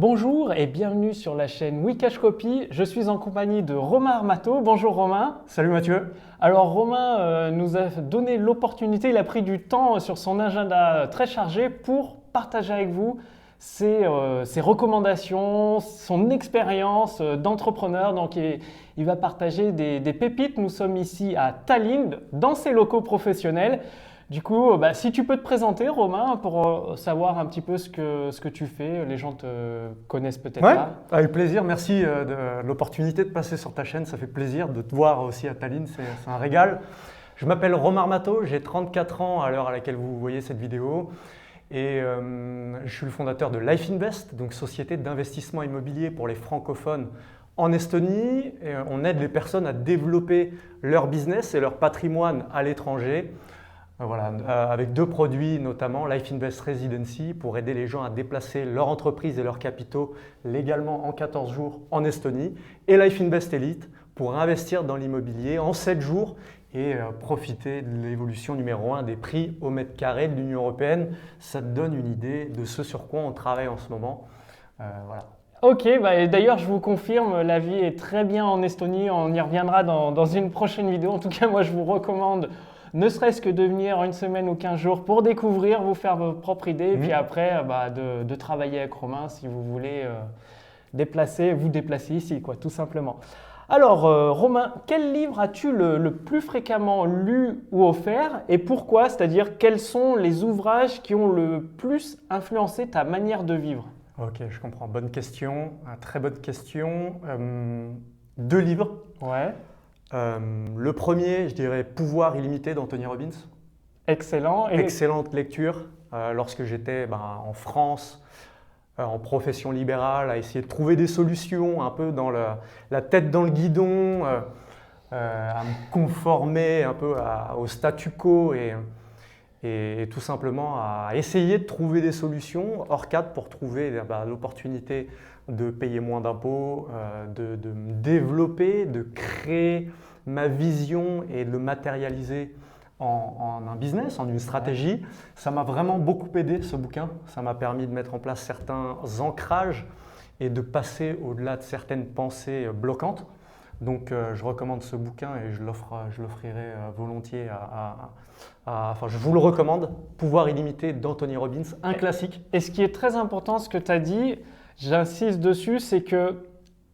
Bonjour et bienvenue sur la chaîne Wikash Copy. Je suis en compagnie de Romain Armato. Bonjour Romain. Salut Mathieu. Alors Romain nous a donné l'opportunité, il a pris du temps sur son agenda très chargé pour partager avec vous ses recommandations, son expérience d'entrepreneur. Donc il va partager des pépites. Nous sommes ici à Tallinn, dans ses locaux professionnels. Du coup, si tu peux te présenter, Romain, pour savoir un petit peu ce que tu fais. Les gens te connaissent peut-être pas. Avec plaisir. Merci de l'opportunité de passer sur ta chaîne. Ça fait plaisir de te voir aussi à Tallinn. C'est un régal. Je m'appelle Romain Armato. J'ai 34 ans à l'heure à laquelle vous voyez cette vidéo. Et je suis le fondateur de Life Invest, donc société d'investissement immobilier pour les francophones en Estonie. Et on aide les personnes à développer leur business et leur patrimoine à l'étranger. Voilà, avec deux produits notamment, Life Invest Residency pour aider les gens à déplacer leur entreprise et leurs capitaux légalement en 14 jours en Estonie, et Life Invest Elite pour investir dans l'immobilier en 7 jours et profiter de l'évolution numéro 1 des prix au mètre carré de l'Union européenne. Ça te donne une idée de ce sur quoi on travaille en ce moment. Voilà. Ok, et d'ailleurs je vous confirme, la vie est très bien en Estonie, on y reviendra dans une prochaine vidéo. En tout cas, moi je vous recommande ne serait-ce que de venir une semaine ou 15 jours pour découvrir, vous faire vos propres idées, et puis après de travailler avec Romain si vous voulez vous déplacer ici, quoi, tout simplement. Alors Romain, quel livre as-tu le plus fréquemment lu ou offert et pourquoi? C'est-à-dire quels sont les ouvrages qui ont le plus influencé ta manière de vivre? Ok, je comprends. Bonne question, très bonne question. 2 livres. Ouais. Le premier, je dirais Pouvoir illimité d'Anthony Robbins. Excellent. Excellente lecture. Lorsque j'étais en France, en profession libérale, à essayer de trouver des solutions, un peu dans la tête dans le guidon, à me conformer un peu au statu quo et tout simplement à essayer de trouver des solutions hors cadre pour trouver l'opportunité de payer moins d'impôts, de me développer, de créer ma vision et de le matérialiser en un business, en une stratégie. Ça m'a vraiment beaucoup aidé ce bouquin. Ça m'a permis de mettre en place certains ancrages et de passer au-delà de certaines pensées bloquantes. Donc je recommande ce bouquin et je l'offrirai volontiers je vous le recommande, Pouvoir illimité d'Anthony Robbins, un classique. Et ce qui est très important, ce que tu as dit, j'insiste dessus, c'est que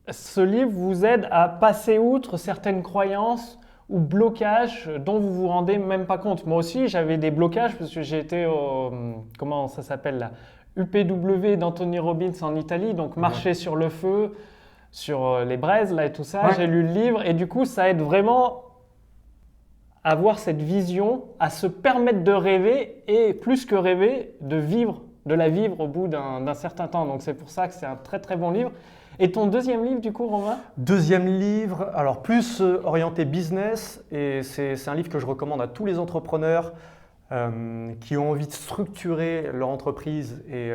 ce livre vous aide à passer outre certaines croyances ou blocages dont vous vous rendez même pas compte. Moi aussi, j'avais des blocages parce que j'ai été au, comment ça s'appelle là, UPW d'Anthony Robbins en Italie, donc marcher sur le feu, sur les braises là et tout ça. J'ai lu le livre et du coup, ça aide vraiment à avoir cette vision, à se permettre de rêver et plus que rêver, de la vivre au bout d'un certain temps. Donc c'est pour ça que c'est un très très bon livre. Et ton deuxième livre du coup, Romain? Deuxième livre, alors plus orienté business, et c'est un livre que je recommande à tous les entrepreneurs qui ont envie de structurer leur entreprise et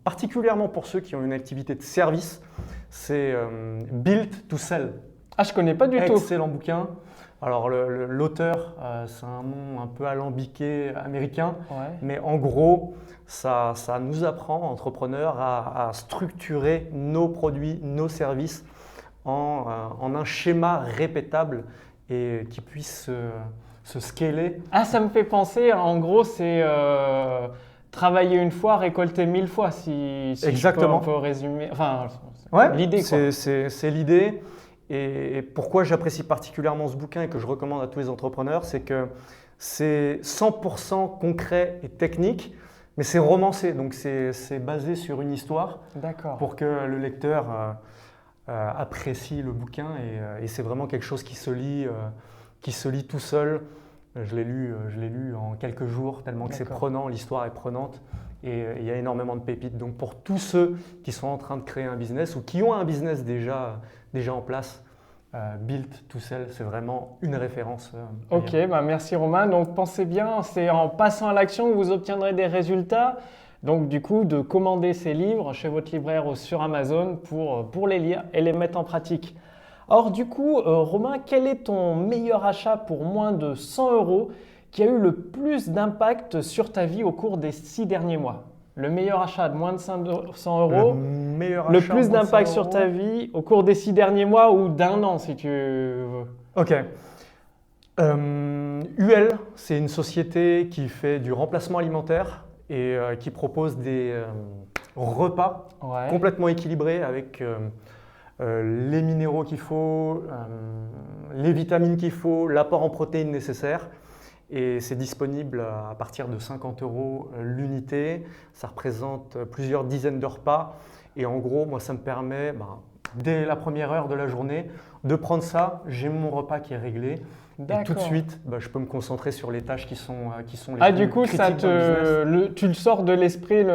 particulièrement pour ceux qui ont une activité de service. C'est Built to Sell. Ah, je connais pas du tout. Excellent bouquin. Alors l'auteur, c'est un nom un peu alambiqué américain, mais en gros, ça nous apprend, entrepreneurs, à structurer nos produits, nos services en un schéma répétable et qui puisse se scaler. Ah, ça me fait penser, en gros, c'est travailler une fois, récolter 1000 fois, si Exactement. On peut résumer. Enfin, l'idée, c'est l'idée. Et pourquoi j'apprécie particulièrement ce bouquin et que je recommande à tous les entrepreneurs, c'est que c'est 100% concret et technique, mais c'est romancé, donc c'est basé sur une histoire pour que le lecteur apprécie le bouquin et c'est vraiment quelque chose qui se lit tout seul. Je l'ai lu en quelques jours tellement que c'est prenant, l'histoire est prenante et il y a énormément de pépites. Donc pour tous ceux qui sont en train de créer un business ou qui ont un business déjà en place, Built to Sell, c'est vraiment une référence. Ok, merci Romain. Donc pensez bien, c'est en passant à l'action que vous obtiendrez des résultats. Donc du coup, de commander ces livres chez votre libraire ou sur Amazon pour les lire et les mettre en pratique. Or du coup, Romain, quel est ton meilleur achat pour moins de 100 € qui a eu le plus d'impact sur ta vie au cours des 6 derniers mois? Le meilleur achat de moins de 500 Le euros, meilleur le achat plus moins de d'impact 100 sur ta euros. vie au cours des 6 derniers mois ou d'un an si tu veux. Ok. UL, c'est une société qui fait du remplacement alimentaire et qui propose des repas Ouais. complètement équilibrés avec les minéraux qu'il faut, les vitamines qu'il faut, l'apport en protéines nécessaire. Et c'est disponible à partir de 50 euros l'unité. Ça représente plusieurs dizaines de repas. Et en gros, moi, ça me permet, dès la première heure de la journée, de prendre ça. J'ai mon repas qui est réglé. Et tout de D'accord. suite, je peux me concentrer sur les tâches qui sont les Ah, plus du coup, critiques ça dans le business. tu le sors de l'esprit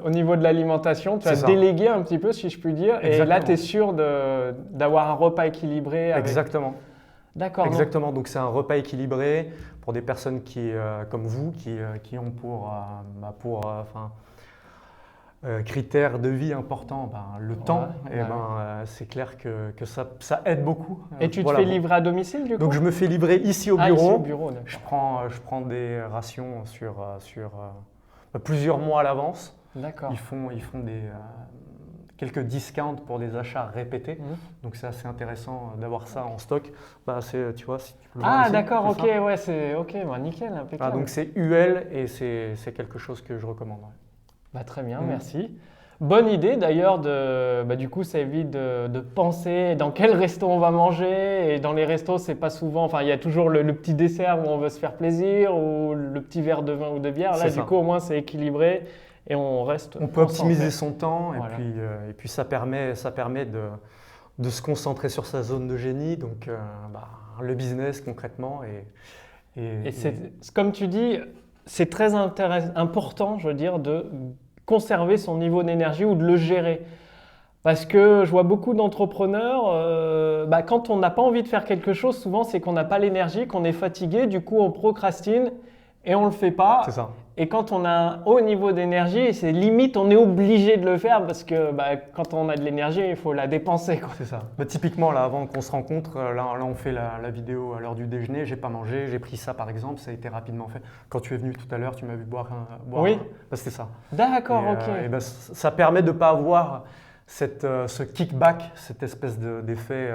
au niveau de l'alimentation. Tu as C'est ça. délégué un petit peu, si je puis dire. Et là, Exactement. tu es sûr d'avoir un repas équilibré. Exactement. D'accord. Non. Exactement. Donc, c'est un repas équilibré pour des personnes comme vous qui ont critères de vie importants, le temps. Ouais. C'est clair que ça aide beaucoup. Et tu te Voilà. fais livrer à domicile, du coup? Donc, je me fais livrer ici au Ah, bureau. ici au bureau, d'accord. Je prends des rations sur plusieurs mois à l'avance. D'accord. Ils font quelques discounts pour des achats répétés. Mhm. Donc c'est assez intéressant d'avoir ça en stock. Tu vois, si tu peux le voir Ah, ici, d'accord, c'est ok, ça. ouais, c'est ok, nickel, impeccable. Donc c'est UL et c'est quelque chose que je recommande. Ouais. Très bien, merci. Bonne idée d'ailleurs, du coup, ça évite de penser dans quel resto on va manger. Et dans les restos, c'est pas souvent, enfin, il y a toujours le petit dessert où on veut se faire plaisir ou le petit verre de vin ou de bière. Là, C'est du ça. coup, au moins, c'est équilibré et on reste. On peut optimiser concentré. son temps Voilà. et puis ça permet de se concentrer sur sa zone de génie. Donc le business concrètement Et comme tu dis, c'est très important, je veux dire, de conserver son niveau d'énergie ou de le gérer. Parce que je vois beaucoup d'entrepreneurs, quand on n'a pas envie de faire quelque chose, souvent c'est qu'on n'a pas l'énergie, qu'on est fatigué, du coup on procrastine et on ne le fait pas. C'est ça. Et quand on a un haut niveau d'énergie, c'est limite, on est obligé de le faire parce que quand on a de l'énergie, il faut la dépenser, quoi. C'est ça. Typiquement, là, avant qu'on se rencontre, là on fait la vidéo à l'heure du déjeuner. J'ai pas mangé, j'ai pris ça par exemple, ça a été rapidement fait. Quand tu es venu tout à l'heure, tu m'as vu boire Oui. C'était ça. D'accord, Et, ok. ça permet de ne pas avoir ce kickback, cette espèce d'effet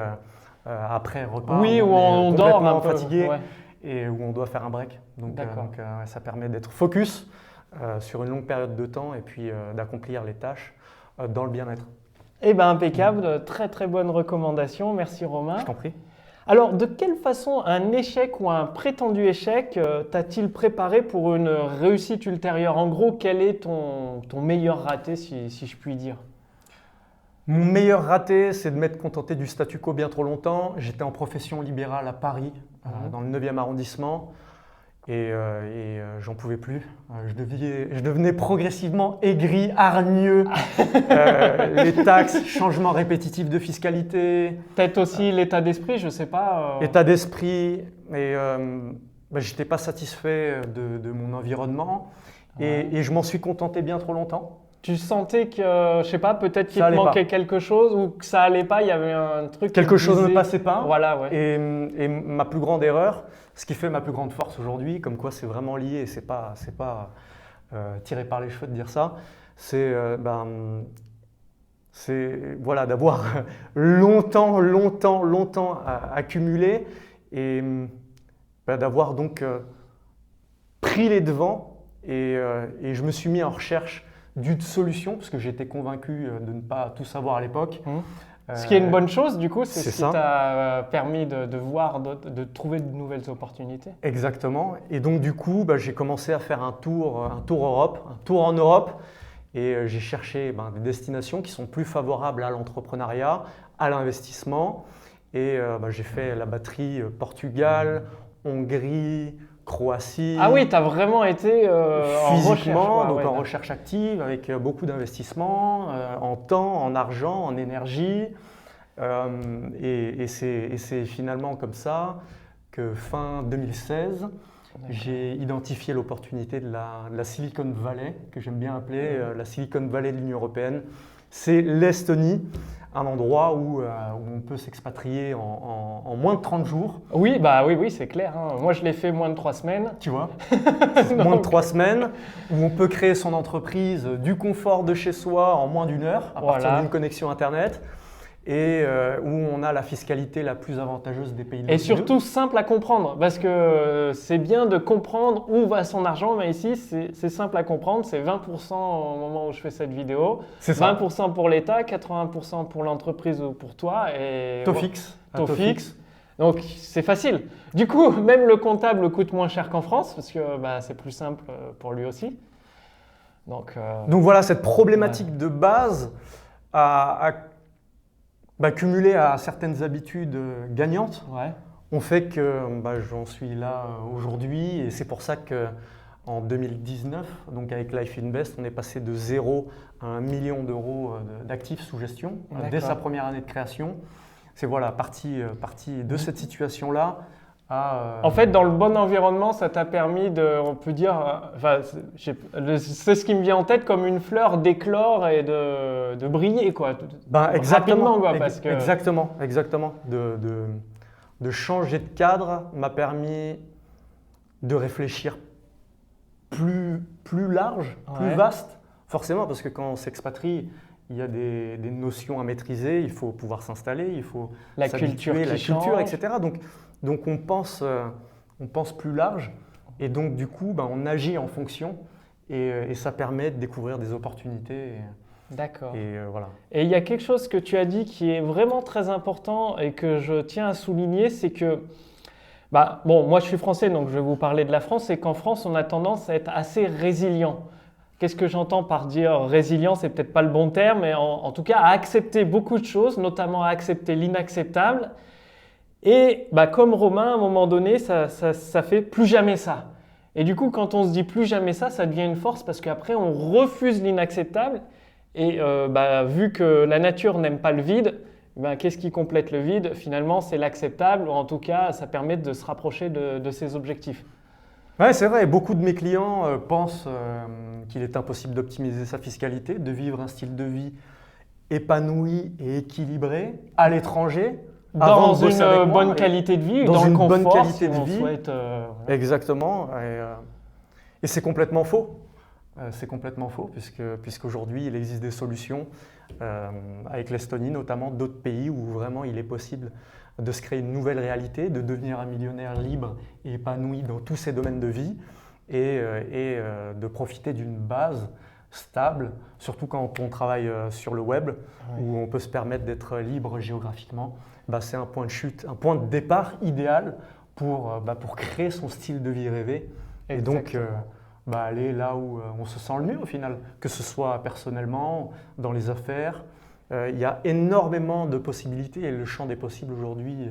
après repas. Oui, où on dort un peu. Fatigué. Ouais. Et où on doit faire un break. Donc D'accord. ça permet d'être focus sur une longue période de temps et puis d'accomplir les tâches dans le bien-être. Impeccable, très très bonne recommandation, merci Romain. Je t'en prie. Alors, de quelle façon un échec ou un prétendu échec t'a-t-il préparé pour une réussite ultérieure? En gros, quel est ton meilleur raté, si je puis dire? Mon meilleur raté, c'est de m'être contenté du statu quo bien trop longtemps. J'étais en profession libérale à Paris, dans le 9e arrondissement, et j'en pouvais plus. Je devenais progressivement aigri, hargneux. Les taxes, changements répétitifs de fiscalité. Peut-être aussi l'état d'esprit, je ne sais pas. État d'esprit, et je n'étais pas satisfait de mon environnement, et je m'en suis contenté bien trop longtemps. Tu sentais que, je sais pas, peut-être qu'il Ça te allait manquait pas. quelque chose ou que ça allait pas, il y avait un truc. Quelque chose ne disait- passait pas. Voilà, ouais. Et ma plus grande erreur, ce qui fait ma plus grande force aujourd'hui, comme quoi c'est vraiment lié et c'est pas tiré par les cheveux de dire ça, c'est d'avoir longtemps accumulé et d'avoir donc pris les devants et je me suis mis en recherche d'une solution parce que j'étais convaincu de ne pas tout savoir à l'époque. Ce qui est une bonne chose, du coup, c'est c'est ce qui ça. t'a permis de voir, de trouver de nouvelles opportunités. Exactement. Et donc du coup, j'ai commencé à faire un tour en Europe, et j'ai cherché des destinations qui sont plus favorables à l'entrepreneuriat, à l'investissement. Et j'ai fait la batterie Portugal, Hongrie, Croatie. Ah oui, tu as vraiment été en recherche. Physiquement, donc Ouais, en recherche active, avec beaucoup d'investissements, en temps, en argent, en énergie. Et c'est finalement comme ça que fin 2016, j'ai identifié l'opportunité de la Silicon Valley, que j'aime bien appeler la Silicon Valley de l'Union européenne, c'est l'Estonie, un endroit où on peut s'expatrier en moins de 30 jours. Oui, oui, c'est clair, hein. Moi, je l'ai fait moins de 3 semaines. Tu vois, moins de 3 semaines, où on peut créer son entreprise du confort de chez soi en moins d'1 heure, à partir d'une connexion Internet, et où on a la fiscalité la plus avantageuse des pays de l'OCDE. Et surtout simple à comprendre, parce que c'est bien de comprendre où va son argent, mais ici, c'est simple à comprendre, c'est 20% au moment où je fais cette vidéo, C'est ça. 20% pour l'État, 80% pour l'entreprise ou pour toi. Et Taux fixe. Taux fixe. Donc c'est facile. Du coup, même le comptable coûte moins cher qu'en France, parce que c'est plus simple pour lui aussi. Donc voilà, cette problématique de base cumulée à certaines habitudes gagnantes, on fait que j'en suis là aujourd'hui, et c'est pour ça qu'en 2019, donc avec Life Invest, on est passé de 0 à 1 million d'euros d'actifs sous gestion dès sa première année de création. C'est parti de cette situation-là. En fait, dans le bon environnement, ça t'a permis on peut dire, c'est ce qui me vient en tête, comme une fleur d'éclore et de briller, quoi. Exactement, rapidement, quoi, parce que... exactement. De changer de cadre m'a permis de réfléchir plus large, plus vaste, forcément, parce que quand on s'expatrie, il y a des notions à maîtriser, il faut pouvoir s'installer, il faut s'habituer, la culture, etc. Donc on pense plus large, et donc du coup on agit en fonction, et ça permet de découvrir des opportunités. D'accord. Et voilà. Et il y a quelque chose que tu as dit qui est vraiment très important et que je tiens à souligner, c'est que, moi je suis français, donc je vais vous parler de la France, c'est qu'en France on a tendance à être assez résilient. Qu'est-ce que j'entends par dire résilient? C'est peut-être pas le bon terme, mais en tout cas à accepter beaucoup de choses, notamment à accepter l'inacceptable. Et comme Romain, à un moment donné, ça fait plus jamais ça. Et du coup, quand on se dit plus jamais ça, ça devient une force, parce qu'après on refuse l'inacceptable. Et vu que la nature n'aime pas le vide, qu'est-ce qui complète le vide? Finalement, c'est l'acceptable, ou en tout cas, ça permet de se rapprocher de ses objectifs. Ouais, c'est vrai. Beaucoup de mes clients pensent qu'il est impossible d'optimiser sa fiscalité, de vivre un style de vie épanoui et équilibré à l'étranger. Dans une bonne qualité de vie, dans le confort, bonne qualité de vie. Exactement. Et c'est complètement faux. C'est complètement faux, puisqu'aujourd'hui, il existe des solutions, avec l'Estonie notamment, d'autres pays où vraiment il est possible de se créer une nouvelle réalité, de devenir un millionnaire libre et épanoui dans tous ses domaines de vie, et de profiter d'une base stable, surtout quand on travaille sur le web, où on peut se permettre d'être libre géographiquement. C'est un point de chute, un point de départ idéal pour créer son style de vie rêvé. Exactement. Et donc aller là où on se sent le mieux au final, que ce soit personnellement, dans les affaires. Il y a énormément de possibilités, et le champ des possibles aujourd'hui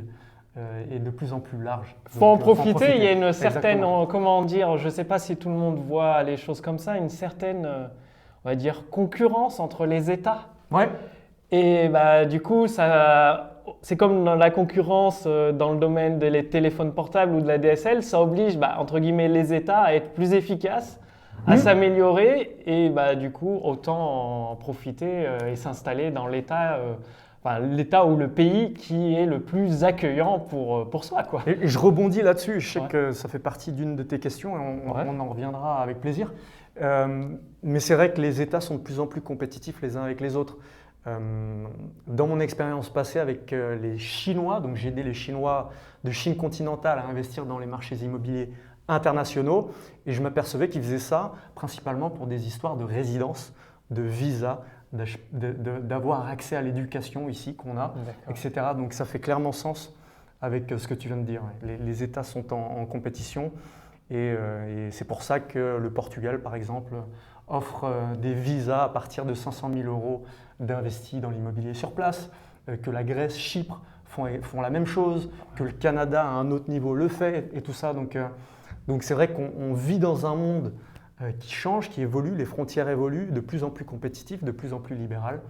est de plus en plus large. Il faut en profiter. Il y a une certaine, comment dire, je ne sais pas si tout le monde voit les choses comme ça, une certaine, on va dire, concurrence entre les États. Ouais. Et du coup, c'est comme dans la concurrence dans le domaine des téléphones portables ou de la DSL, ça oblige, entre guillemets, les États à être plus efficaces, à s'améliorer, et du coup, autant en profiter et s'installer dans l'État ou le pays qui est le plus accueillant pour soi, quoi. Et je rebondis là-dessus, je sais que ça fait partie d'une de tes questions, et on en reviendra avec plaisir. Mais c'est vrai que les États sont de plus en plus compétitifs les uns avec les autres. Dans mon expérience passée avec les Chinois, donc j'ai aidé les Chinois de Chine continentale à investir dans les marchés immobiliers internationaux, et je m'apercevais qu'ils faisaient ça principalement pour des histoires de résidence, de visa, d'avoir accès à l'éducation ici qu'on a, etc. Donc ça fait clairement sens avec ce que tu viens de dire. Les États sont en compétition, et c'est pour ça que le Portugal, par exemple, offre des visas à partir de 500 000 euros d'investis dans l'immobilier sur place, que la Grèce, Chypre font la même chose, que le Canada à un autre niveau le fait, et tout ça. Donc c'est vrai qu'on vit dans un monde qui change, qui évolue, les frontières évoluent, de plus en plus compétitif, de plus en plus libéral,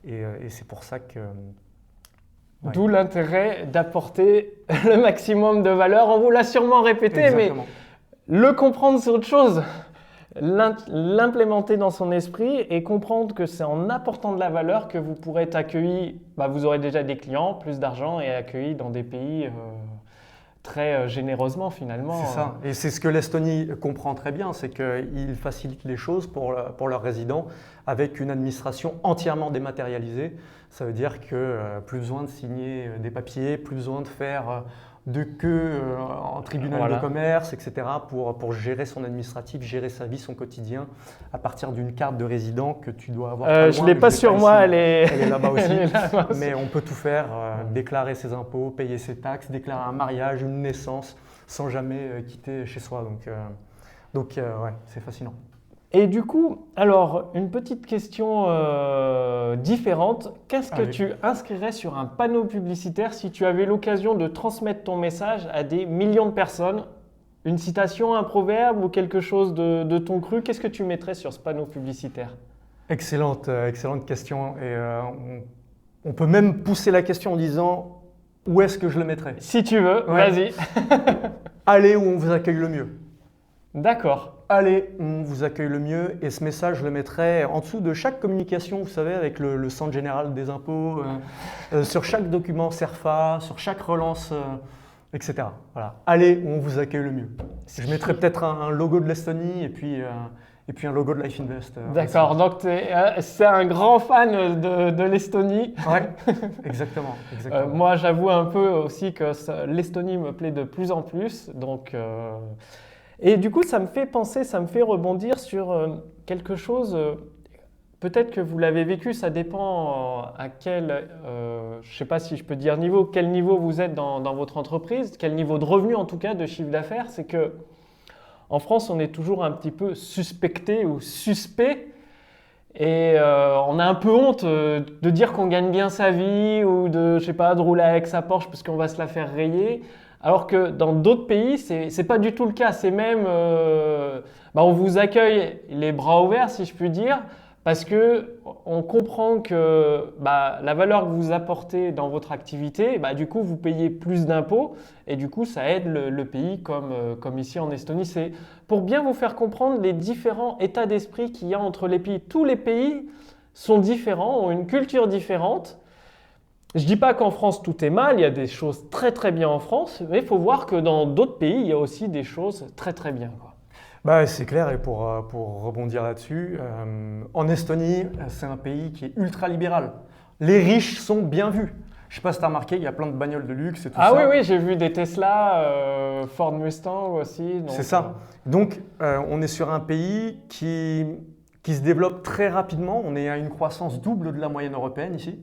et c'est pour ça que... D'où l'intérêt d'apporter le maximum de valeur. On vous l'a sûrement répété, mais le comprendre c'est autre chose. l'implémenter dans son esprit et comprendre que c'est en apportant de la valeur que vous pourrez être accueilli, vous aurez déjà des clients, plus d'argent et accueilli dans des pays très généreusement finalement. C'est ça, et c'est ce que l'Estonie comprend très bien, c'est qu'ils facilitent les choses pour leurs résidents avec une administration entièrement dématérialisée. Ça veut dire que plus besoin de signer des papiers, plus besoin de faire de queue en tribunal de commerce, etc. pour gérer son administratif, gérer sa vie, son quotidien, à partir d'une carte de résident que tu dois avoir. Je ne l'ai pas sur moi, elle est là-bas aussi. Mais on peut tout faire, déclarer ses impôts, payer ses taxes, déclarer un mariage, une naissance, sans jamais quitter chez soi. Donc ouais, c'est fascinant. Et du coup, alors, une petite question différente. Qu'est-ce que tu inscrirais sur un panneau publicitaire si tu avais l'occasion de transmettre ton message à des millions de personnes? Une citation, un proverbe ou quelque chose de ton cru? Qu'est-ce que tu mettrais sur ce panneau publicitaire? Excellente question. Et on peut même pousser la question en disant où est-ce que je le mettrais? Si tu veux, vas-y. Allez où on vous accueille le mieux. D'accord. Allez, on vous accueille le mieux, et ce message, je le mettrai en dessous de chaque communication, vous savez, avec le Centre général des impôts, sur chaque document CERFA, sur chaque relance, etc. Voilà. Allez, on vous accueille le mieux. Je mettrai peut-être un logo de l'Estonie et puis un logo de Life Invest. D'accord, donc c'est un grand fan de l'Estonie. Oui, exactement. Moi, j'avoue un peu aussi que l'Estonie me plaît de plus en plus, donc... Et du coup, ça me fait rebondir sur quelque chose, peut-être que vous l'avez vécu, ça dépend à quel, je ne sais pas si je peux dire niveau, quel niveau vous êtes dans votre entreprise, quel niveau de revenu en tout cas, de chiffre d'affaires. C'est que en France, on est toujours un petit peu suspecté ou suspect et on a un peu honte de dire qu'on gagne bien sa vie ou de rouler avec sa Porsche parce qu'on va se la faire rayer. Alors que dans d'autres pays, c'est pas du tout le cas. C'est même, on vous accueille les bras ouverts, si je puis dire, parce que on comprend que la valeur que vous apportez dans votre activité, du coup, vous payez plus d'impôts et du coup, ça aide le pays comme ici en Estonie. C'est pour bien vous faire comprendre les différents états d'esprit qu'il y a entre les pays. Tous les pays sont différents, ont une culture différente. Je ne dis pas qu'en France tout est mal, il y a des choses très très bien en France, mais il faut voir que dans d'autres pays, il y a aussi des choses très très bien. C'est clair, et pour rebondir là-dessus, en Estonie, c'est un pays qui est ultra libéral. Les riches sont bien vus. Je ne sais pas si tu as remarqué, il y a plein de bagnoles de luxe et tout ça. Ah oui, j'ai vu des Tesla, Ford Mustang aussi. C'est ça. Donc, on est sur un pays qui se développe très rapidement. On est à une croissance double de la moyenne européenne ici.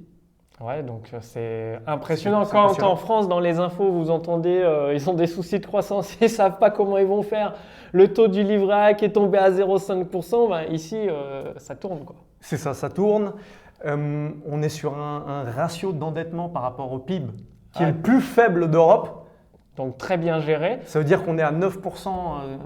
Ouais, donc c'est impressionnant. Quand en France, dans les infos, vous entendez ils ont des soucis de croissance, ils ne savent pas comment ils vont faire. Le taux du livret A qui est tombé à 0,5%, ici, ça tourne, quoi. C'est ça, ça tourne. On est sur un ratio d'endettement par rapport au PIB qui est le plus faible d'Europe. Donc très bien géré. Ça veut dire qu'on est à 9%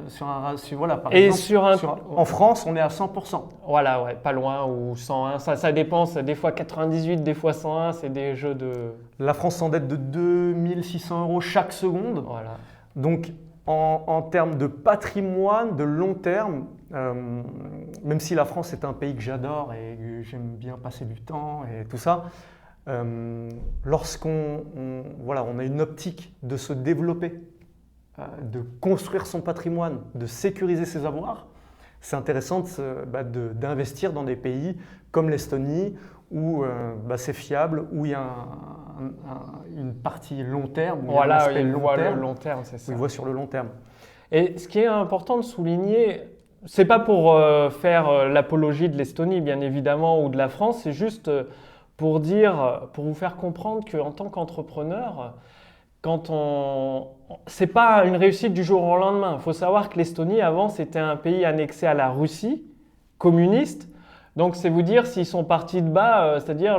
sur un ratio. Voilà, par exemple, en France, on est à 100%. Voilà, ouais, pas loin, ou 101. Ça dépend, c'est des fois 98, des fois 101, c'est des jeux de... La France s'endette de 2600 € chaque seconde. Voilà. Donc en termes de patrimoine, de long terme, même si la France est un pays que j'adore et que j'aime bien passer du temps et tout ça, lorsqu'on a une optique de se développer, de construire son patrimoine, de sécuriser ses avoirs, c'est intéressant d'investir dans des pays comme l'Estonie où c'est fiable, où il y a une partie long terme, où il voit le long terme, c'est ça. Il voit sur le long terme. Et ce qui est important de souligner, c'est pas pour faire l'apologie de l'Estonie, bien évidemment, ou de la France, c'est juste pour vous faire comprendre qu'en tant qu'entrepreneur, c'est pas une réussite du jour au lendemain. Il faut savoir que l'Estonie, avant, c'était un pays annexé à la Russie, communiste. Donc, c'est vous dire s'ils sont partis de bas, c'est-à-dire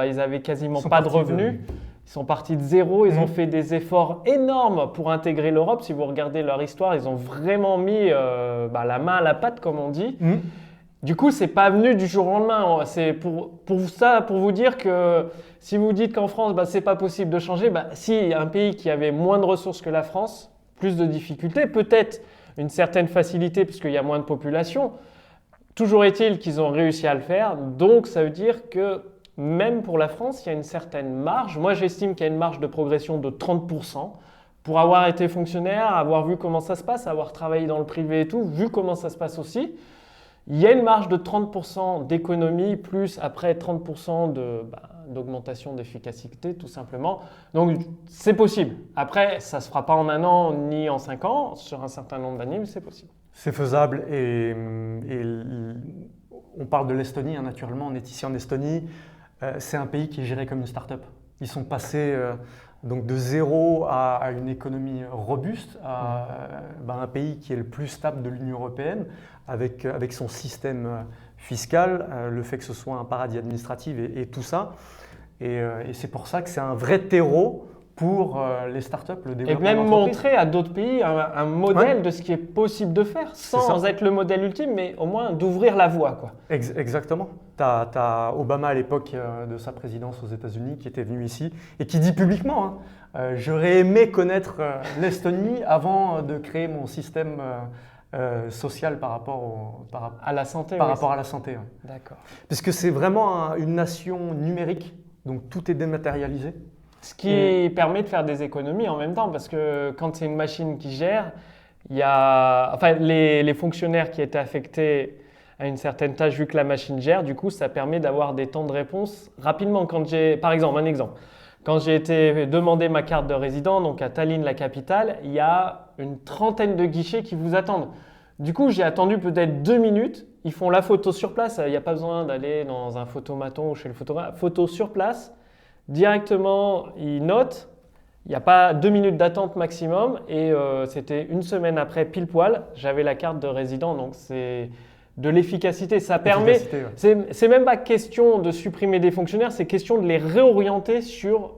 ils avaient quasiment pas de revenus. Ils sont partis de zéro, ils ont fait des efforts énormes pour intégrer l'Europe. Si vous regardez leur histoire, ils ont vraiment mis la main à la pâte, comme on dit. Du coup, c'est pas venu du jour au lendemain. C'est pour vous dire que si vous dites qu'en France, c'est pas possible de changer, si un pays qui avait moins de ressources que la France, plus de difficultés, peut-être une certaine facilité puisqu'il y a moins de population. Toujours est-il qu'ils ont réussi à le faire, donc ça veut dire que même pour la France, il y a une certaine marge. Moi, j'estime qu'il y a une marge de progression de 30%. Pour avoir été fonctionnaire, avoir vu comment ça se passe, avoir travaillé dans le privé et tout, vu comment ça se passe aussi, il y a une marge de 30% d'économie, plus après 30% d'augmentation d'efficacité, tout simplement. Donc, c'est possible. Après, ça ne se fera pas en 1 an ni en 5 ans, sur un certain nombre d'années, mais c'est possible. C'est faisable et on parle de l'Estonie, hein, naturellement, on est ici en Estonie. C'est un pays qui est géré comme une start-up. Ils sont passés donc de zéro à une économie robuste, à un pays qui est le plus stable de l'Union européenne, avec son système fiscal, le fait que ce soit un paradis administratif et tout ça. Et c'est pour ça que c'est un vrai terreau pour les startups, le développement et même d'entreprise. montrer à d'autres pays un modèle de ce qui est possible de faire, sans être le modèle ultime, mais au moins d'ouvrir la voie, quoi. Exactement. Tu as Obama à l'époque de sa présidence aux États-Unis qui était venu ici et qui dit publiquement j'aurais aimé connaître l'Estonie avant de créer mon système social par rapport à la santé. Rapport à la santé. Ouais. D'accord. Parce que c'est vraiment une nation numérique, donc tout est dématérialisé. Ce qui permet de faire des économies en même temps, parce que quand c'est une machine qui gère, il y a, les fonctionnaires qui étaient affectés à une certaine tâche, vu que la machine gère, du coup, ça permet d'avoir des temps de réponse rapidement. Par exemple, quand j'ai été demander ma carte de résident, donc à Tallinn, la capitale, il y a une 30aine de guichets qui vous attendent. Du coup, j'ai attendu peut-être 2 minutes. Ils font la photo sur place. Il n'y a pas besoin d'aller dans un photomaton ou chez le photographe. Photo sur place. Directement, ils notent. Il n'y a pas 2 minutes d'attente maximum. Et c'était 1 semaine après, pile poil, j'avais la carte de résident. Donc, c'est de l'efficacité. Ça permet. C'est même pas question de supprimer des fonctionnaires, c'est question de les réorienter sur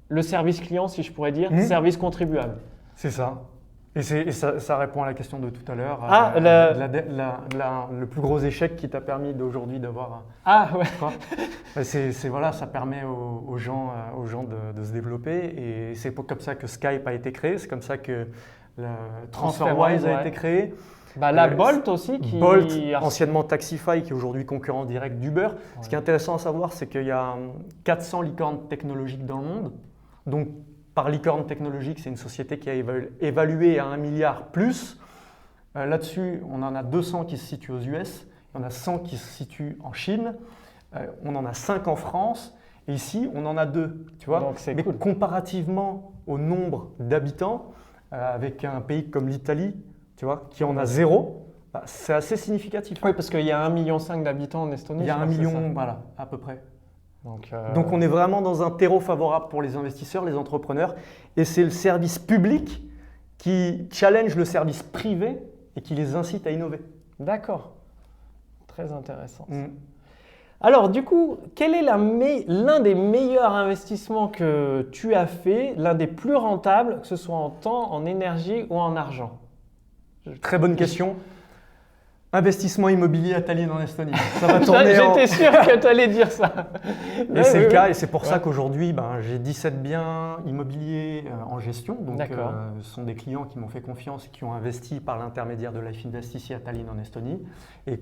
le service client, si je pourrais dire, service contribuable. C'est ça. Et ça répond à la question de tout à l'heure. Le plus gros échec qui t'a permis d'aujourd'hui d'avoir. Ah ouais. Ça permet aux gens de se développer. Et c'est comme ça que Skype a été créé. C'est comme ça que TransferWise a été créé. Bolt aussi. Bolt, anciennement Taxify, qui est aujourd'hui concurrent direct d'Uber. Ouais. Ce qui est intéressant à savoir, c'est qu'il y a 400 licornes technologiques dans le monde. Donc, par licorne technologique, c'est une société qui a évalué à 1 milliard plus. Là-dessus, on en a 200 qui se situent aux US, il y en a 100 qui se situent en Chine, on en a 5 en France, et ici, on en a 2. Tu vois. Donc, c'est mais cool. Comparativement au nombre d'habitants, avec un pays comme l'Italie, tu vois, qui en a 0, c'est assez significatif. Oui, parce qu'il y a 1,5 million d'habitants en Estonie. Il y a 1 million, voilà, à peu près. Donc on est vraiment dans un terreau favorable pour les investisseurs, les entrepreneurs, et c'est le service public qui challenge le service privé et qui les incite à innover. D'accord, très intéressant. Alors du coup, quel est l'un des meilleurs investissements que tu as fait, l'un des plus rentables, que ce soit en temps, en énergie ou en argent? Très bonne question. Investissement immobilier à Tallinn en Estonie. Ça va tourner. J'étais sûr que tu allais dire ça. Et c'est le cas, et c'est pour ça qu'aujourd'hui, j'ai 17 biens immobiliers en gestion. Donc, ce sont des clients qui m'ont fait confiance et qui ont investi par l'intermédiaire de Life Invest ici à Tallinn en Estonie. Et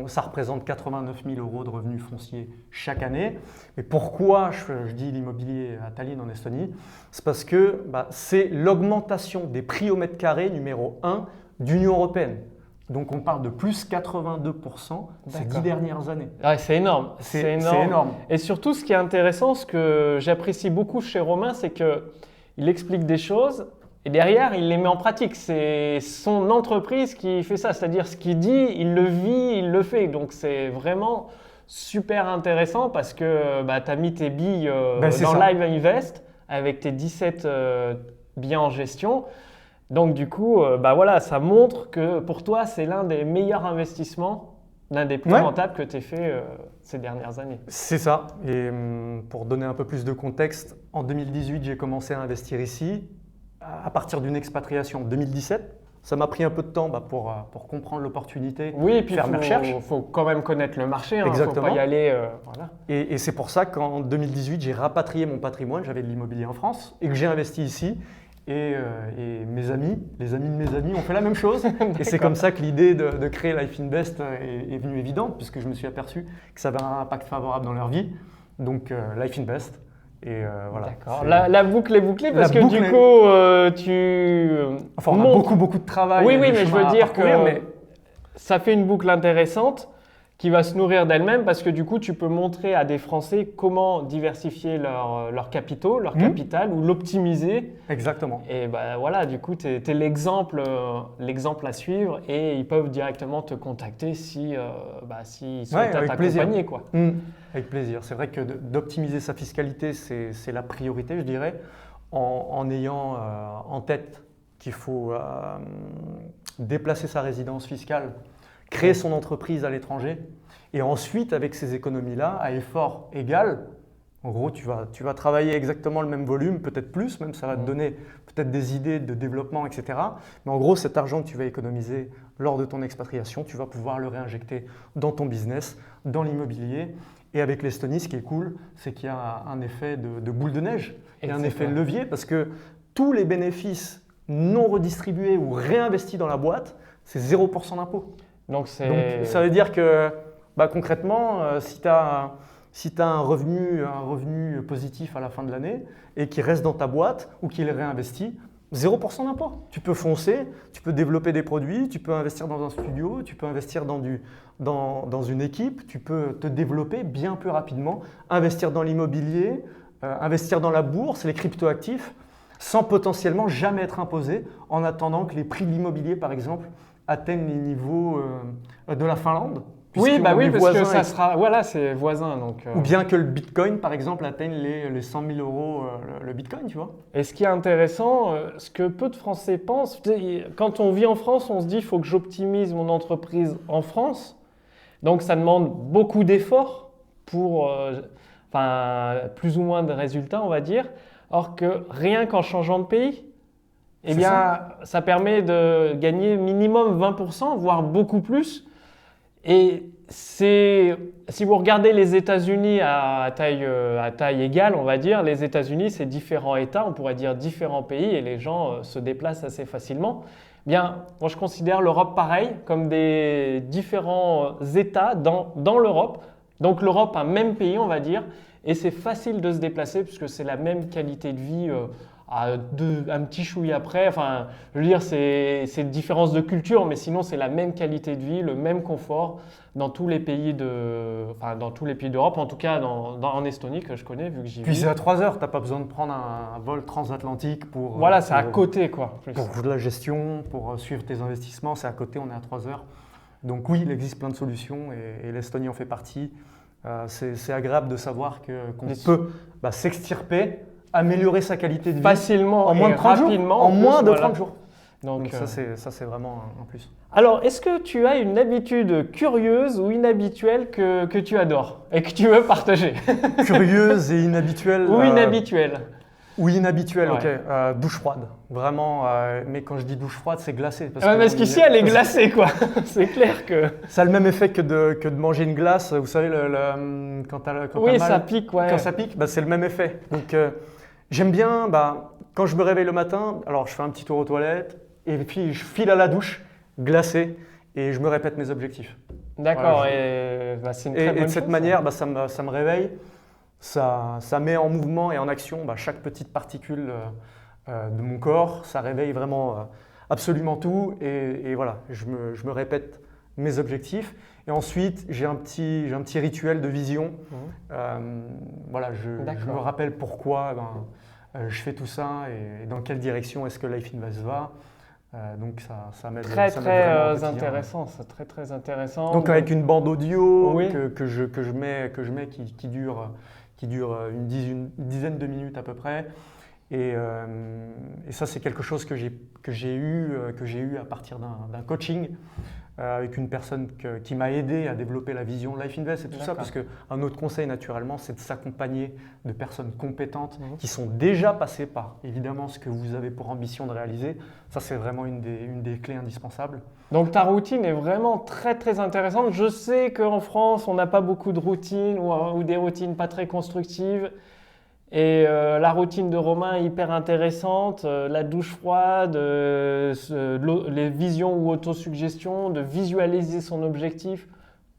ça représente 89 000 € de revenus fonciers chaque année. Mais pourquoi je dis l'immobilier à Tallinn en Estonie? C'est parce que c'est l'augmentation des prix au mètre carré numéro 1 d'Union européenne. Donc on parle de plus 82% ces 10 dernières années. Ouais, c'est énorme. C'est énorme. Et surtout, ce qui est intéressant, ce que j'apprécie beaucoup chez Romain, c'est qu'il explique des choses et derrière, il les met en pratique. C'est son entreprise qui fait ça. C'est-à-dire ce qu'il dit, il le vit, il le fait. Donc c'est vraiment super intéressant parce que tu as mis tes billes dans Live Invest avec tes 17 biens en gestion. Donc du coup, ça montre que pour toi, c'est l'un des meilleurs investissements, l'un des plus rentables que tu aies fait ces dernières années. C'est ça. Et pour donner un peu plus de contexte, en 2018, j'ai commencé à investir ici à partir d'une expatriation en 2017. Ça m'a pris un peu de temps pour comprendre l'opportunité, faire mes recherches. Il faut quand même connaître le marché, il ne faut pas y aller. Voilà. Et c'est pour ça qu'en 2018, j'ai rapatrié mon patrimoine, j'avais de l'immobilier en France, et que j'ai investi ici. et mes amis, les amis de mes amis ont fait la même chose. Et c'est comme ça que l'idée de créer Life Invest est venue évidente, puisque je me suis aperçu que ça avait un impact favorable dans leur vie. Donc Life Invest. Et voilà. D'accord. La boucle est bouclée parce La que boucle du est- coup, tu Enfin, on a montres. beaucoup de travail. Oui, et oui, de mais je chemin veux à dire que parcourir, mais ça fait une boucle intéressante qui va se nourrir d'elle-même parce que du coup, tu peux montrer à des Français comment diversifier leurs capitaux, leur capital ou l'optimiser. exactement. Et bah, voilà, du coup, tu es l'exemple à suivre et ils peuvent directement te contacter s'ils souhaitent avec plaisir. t'accompagner, quoi. Avec plaisir. C'est vrai que d'optimiser sa fiscalité, c'est la priorité, je dirais, en ayant en tête qu'il faut déplacer sa résidence fiscale, créer son entreprise à l'étranger, et ensuite, avec ces économies-là, à effort égal, en gros, tu vas travailler exactement le même volume, peut-être plus, même ça va te donner peut-être des idées de développement, etc. Mais en gros, cet argent que tu vas économiser lors de ton expatriation, tu vas pouvoir le réinjecter dans ton business, dans l'immobilier. Et avec l'Estonie, ce qui est cool, c'est qu'il y a un effet de boule de neige et un effet de levier parce que tous les bénéfices non redistribués ou réinvestis dans la boîte, c'est 0% d'impôt. Donc, Donc ça veut dire que concrètement, si tu as un revenu positif à la fin de l'année et qui reste dans ta boîte ou qu'il est réinvesti, 0% d'impôt. Tu peux foncer, tu peux développer des produits, tu peux investir dans un studio, tu peux investir dans une équipe, tu peux te développer bien plus rapidement, investir dans l'immobilier, investir dans la bourse, les cryptoactifs, sans potentiellement jamais être imposé en attendant que les prix de l'immobilier, par exemple, atteignent les niveaux de la Finlande. oui, puisqu'on est parce que voisins ça sera. Voilà, c'est voisin. Donc, Ou bien que le Bitcoin, par exemple, atteigne les 100 000 euros le Bitcoin, tu vois. Et ce qui est intéressant, ce que peu de Français pensent, quand on vit en France, on se dit il faut que j'optimise mon entreprise en France. Donc ça demande beaucoup d'efforts pour plus ou moins de résultats, on va dire. Or que rien qu'en changeant de pays, eh bien, ça permet de gagner minimum 20%, voire beaucoup plus. Et si vous regardez les États-Unis à taille égale, on va dire, les États-Unis, c'est différents États, on pourrait dire différents pays, et les gens se déplacent assez facilement. Bien, moi je considère l'Europe pareil, comme des différents États dans l'Europe. Donc l'Europe, un même pays, on va dire, et c'est facile de se déplacer puisque c'est la même qualité de vie un petit chouï après. Enfin, je veux dire, c'est une différence de culture, mais sinon c'est la même qualité de vie, le même confort dans tous les pays d'Europe, en tout cas en Estonie que je connais vu que j'y Puis vis. c'est à 3 heures, tu n'as pas besoin de prendre un vol transatlantique pour… Voilà, c'est à côté quoi. Pour de la gestion, pour suivre tes investissements, c'est à côté, on est à 3 heures. Donc oui, il existe plein de solutions et l'Estonie en fait partie. C'est agréable de savoir qu'on peut s'extirper, améliorer sa qualité de vie facilement en moins et de 30 rapidement. jours. En moins de voilà. 30 jours. Donc ça, c'est vraiment un plus. Alors, est-ce que tu as une habitude curieuse ou inhabituelle que tu adores et que tu veux partager? Curieuse et inhabituelle. Ou inhabituelle. Ou inhabituelle, Ouais. ok. Douche froide. Vraiment, mais quand je dis douche froide, c'est glacé. Parce qu'ici, elle est glacée, quoi. C'est clair que… Ça a le même effet que de manger une glace. Vous savez, quand t'as mal, ça pique, ouais. Quand ça pique, c'est le même effet. Donc, j'aime bien, quand je me réveille le matin, alors je fais un petit tour aux toilettes et puis je file à la douche, glacé, et je me répète mes objectifs. D'accord, Voilà, et c'est une très bonne et de cette chose, manière, ça me réveille, ça met en mouvement et en action chaque petite particule de mon corps, ça réveille vraiment absolument tout, et voilà, je me répète mes objectifs. Et ensuite, j'ai un petit rituel de vision. Je me rappelle pourquoi je fais tout ça et dans quelle direction est-ce que Life Invest va. Donc ça m'aide. Très vraiment au quotidien. intéressant, c'est très intéressant. Donc avec une bande audio Oui. que je mets qui dure une dizaine de minutes à peu près. Et ça, c'est quelque chose que j'ai eu à partir d'un coaching avec une personne qui m'a aidé à développer la vision Life Invest et tout ça, parce qu'un autre conseil naturellement, c'est de s'accompagner de personnes compétentes qui sont déjà passées par évidemment ce que vous avez pour ambition de réaliser. Ça, c'est vraiment une des clés indispensables. Donc ta routine est vraiment très intéressante. Je sais qu'en France, on n'a pas beaucoup de routines ou des routines pas très constructives. Et la routine de Romain est hyper intéressante, la douche froide, les visions ou autosuggestions, de visualiser son objectif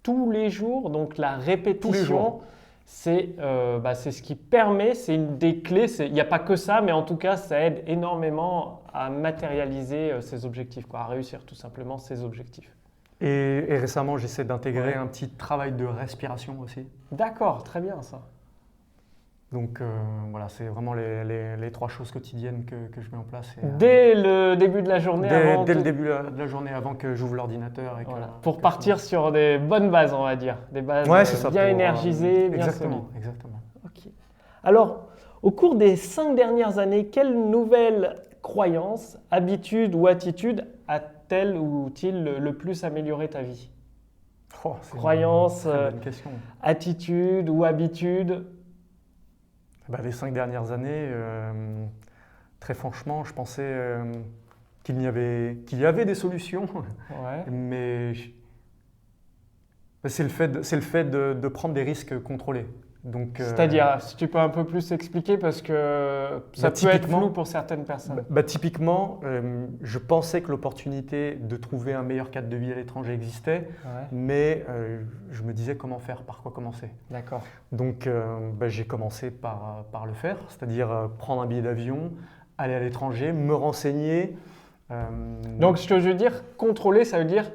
tous les jours. Donc la répétition, c'est ce qui permet, c'est une des clés. Il n'y a pas que ça, mais en tout cas, ça aide énormément à matérialiser ses objectifs, à réussir tout simplement ses objectifs. Et récemment, j'essaie d'intégrer un petit travail de respiration aussi. D'accord, très bien ça. Donc voilà, c'est vraiment les 3 choses quotidiennes que je mets en place. Et, dès le début de la journée dès le début de la journée, avant que j'ouvre l'ordinateur. Pour partir sur des bonnes bases, on va dire. Des bases bien énergisées, bien solides. Exactement. Okay. Alors, au cours des 5 dernières années, quelle nouvelle croyance, habitude ou attitude a-t-elle ou t-il le plus amélioré ta vie? Croyance, bonne question. Attitude ou habitude? Les 5 dernières années, très franchement, je pensais qu'il y avait des solutions, mais c'est le fait de prendre des risques contrôlés. C'est-à-dire, si tu peux un peu plus expliquer, parce que ça peut être flou pour certaines personnes. Typiquement, je pensais que l'opportunité de trouver un meilleur cadre de vie à l'étranger existait, mais je me disais comment faire, par quoi commencer. D'accord. Donc j'ai commencé par le faire, c'est-à-dire prendre un billet d'avion, aller à l'étranger, me renseigner. Donc ce que je veux dire, contrôler, ça veut dire,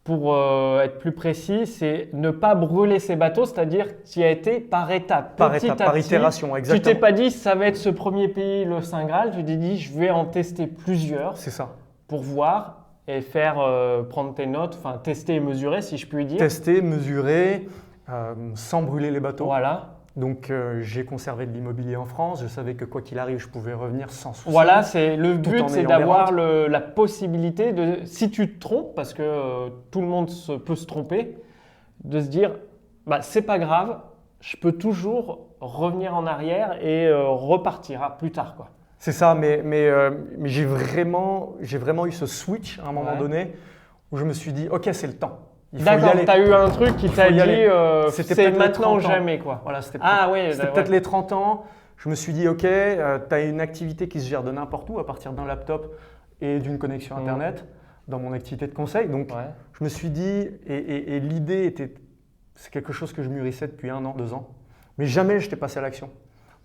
pour être plus précis, c'est ne pas brûler ses bateaux, c'est-à-dire tu y as été par étapes, par itération, exactement. Tu t'es pas dit ça va être ce premier pays, le Saint Graal, tu t'es dit je vais en tester plusieurs. C'est ça. Pour voir et faire prendre tes notes, enfin tester et mesurer si je puis dire. Tester, mesurer, sans brûler les bateaux. Voilà. Donc j'ai conservé de l'immobilier en France, je savais que quoi qu'il arrive, je pouvais revenir sans souci. Voilà, le but, c'est d'avoir la possibilité de, si tu te trompes, parce que tout le monde peut se tromper, de se dire, c'est pas grave, je peux toujours revenir en arrière et repartir plus tard, quoi. C'est ça, mais j'ai vraiment eu ce switch à un moment donné où je me suis dit, ok, c'est le temps. D'accord, tu as eu un truc qui t'a dit c'est maintenant ou jamais, quoi. Voilà, c'était peut-être les 30 ans. Je me suis dit, ok, tu as une activité qui se gère de n'importe où à partir d'un laptop et d'une connexion Internet dans mon activité de conseil. Donc, je me suis dit, et l'idée c'est quelque chose que je mûrissais depuis 1 an, 2 ans, mais jamais je n'étais passé à l'action.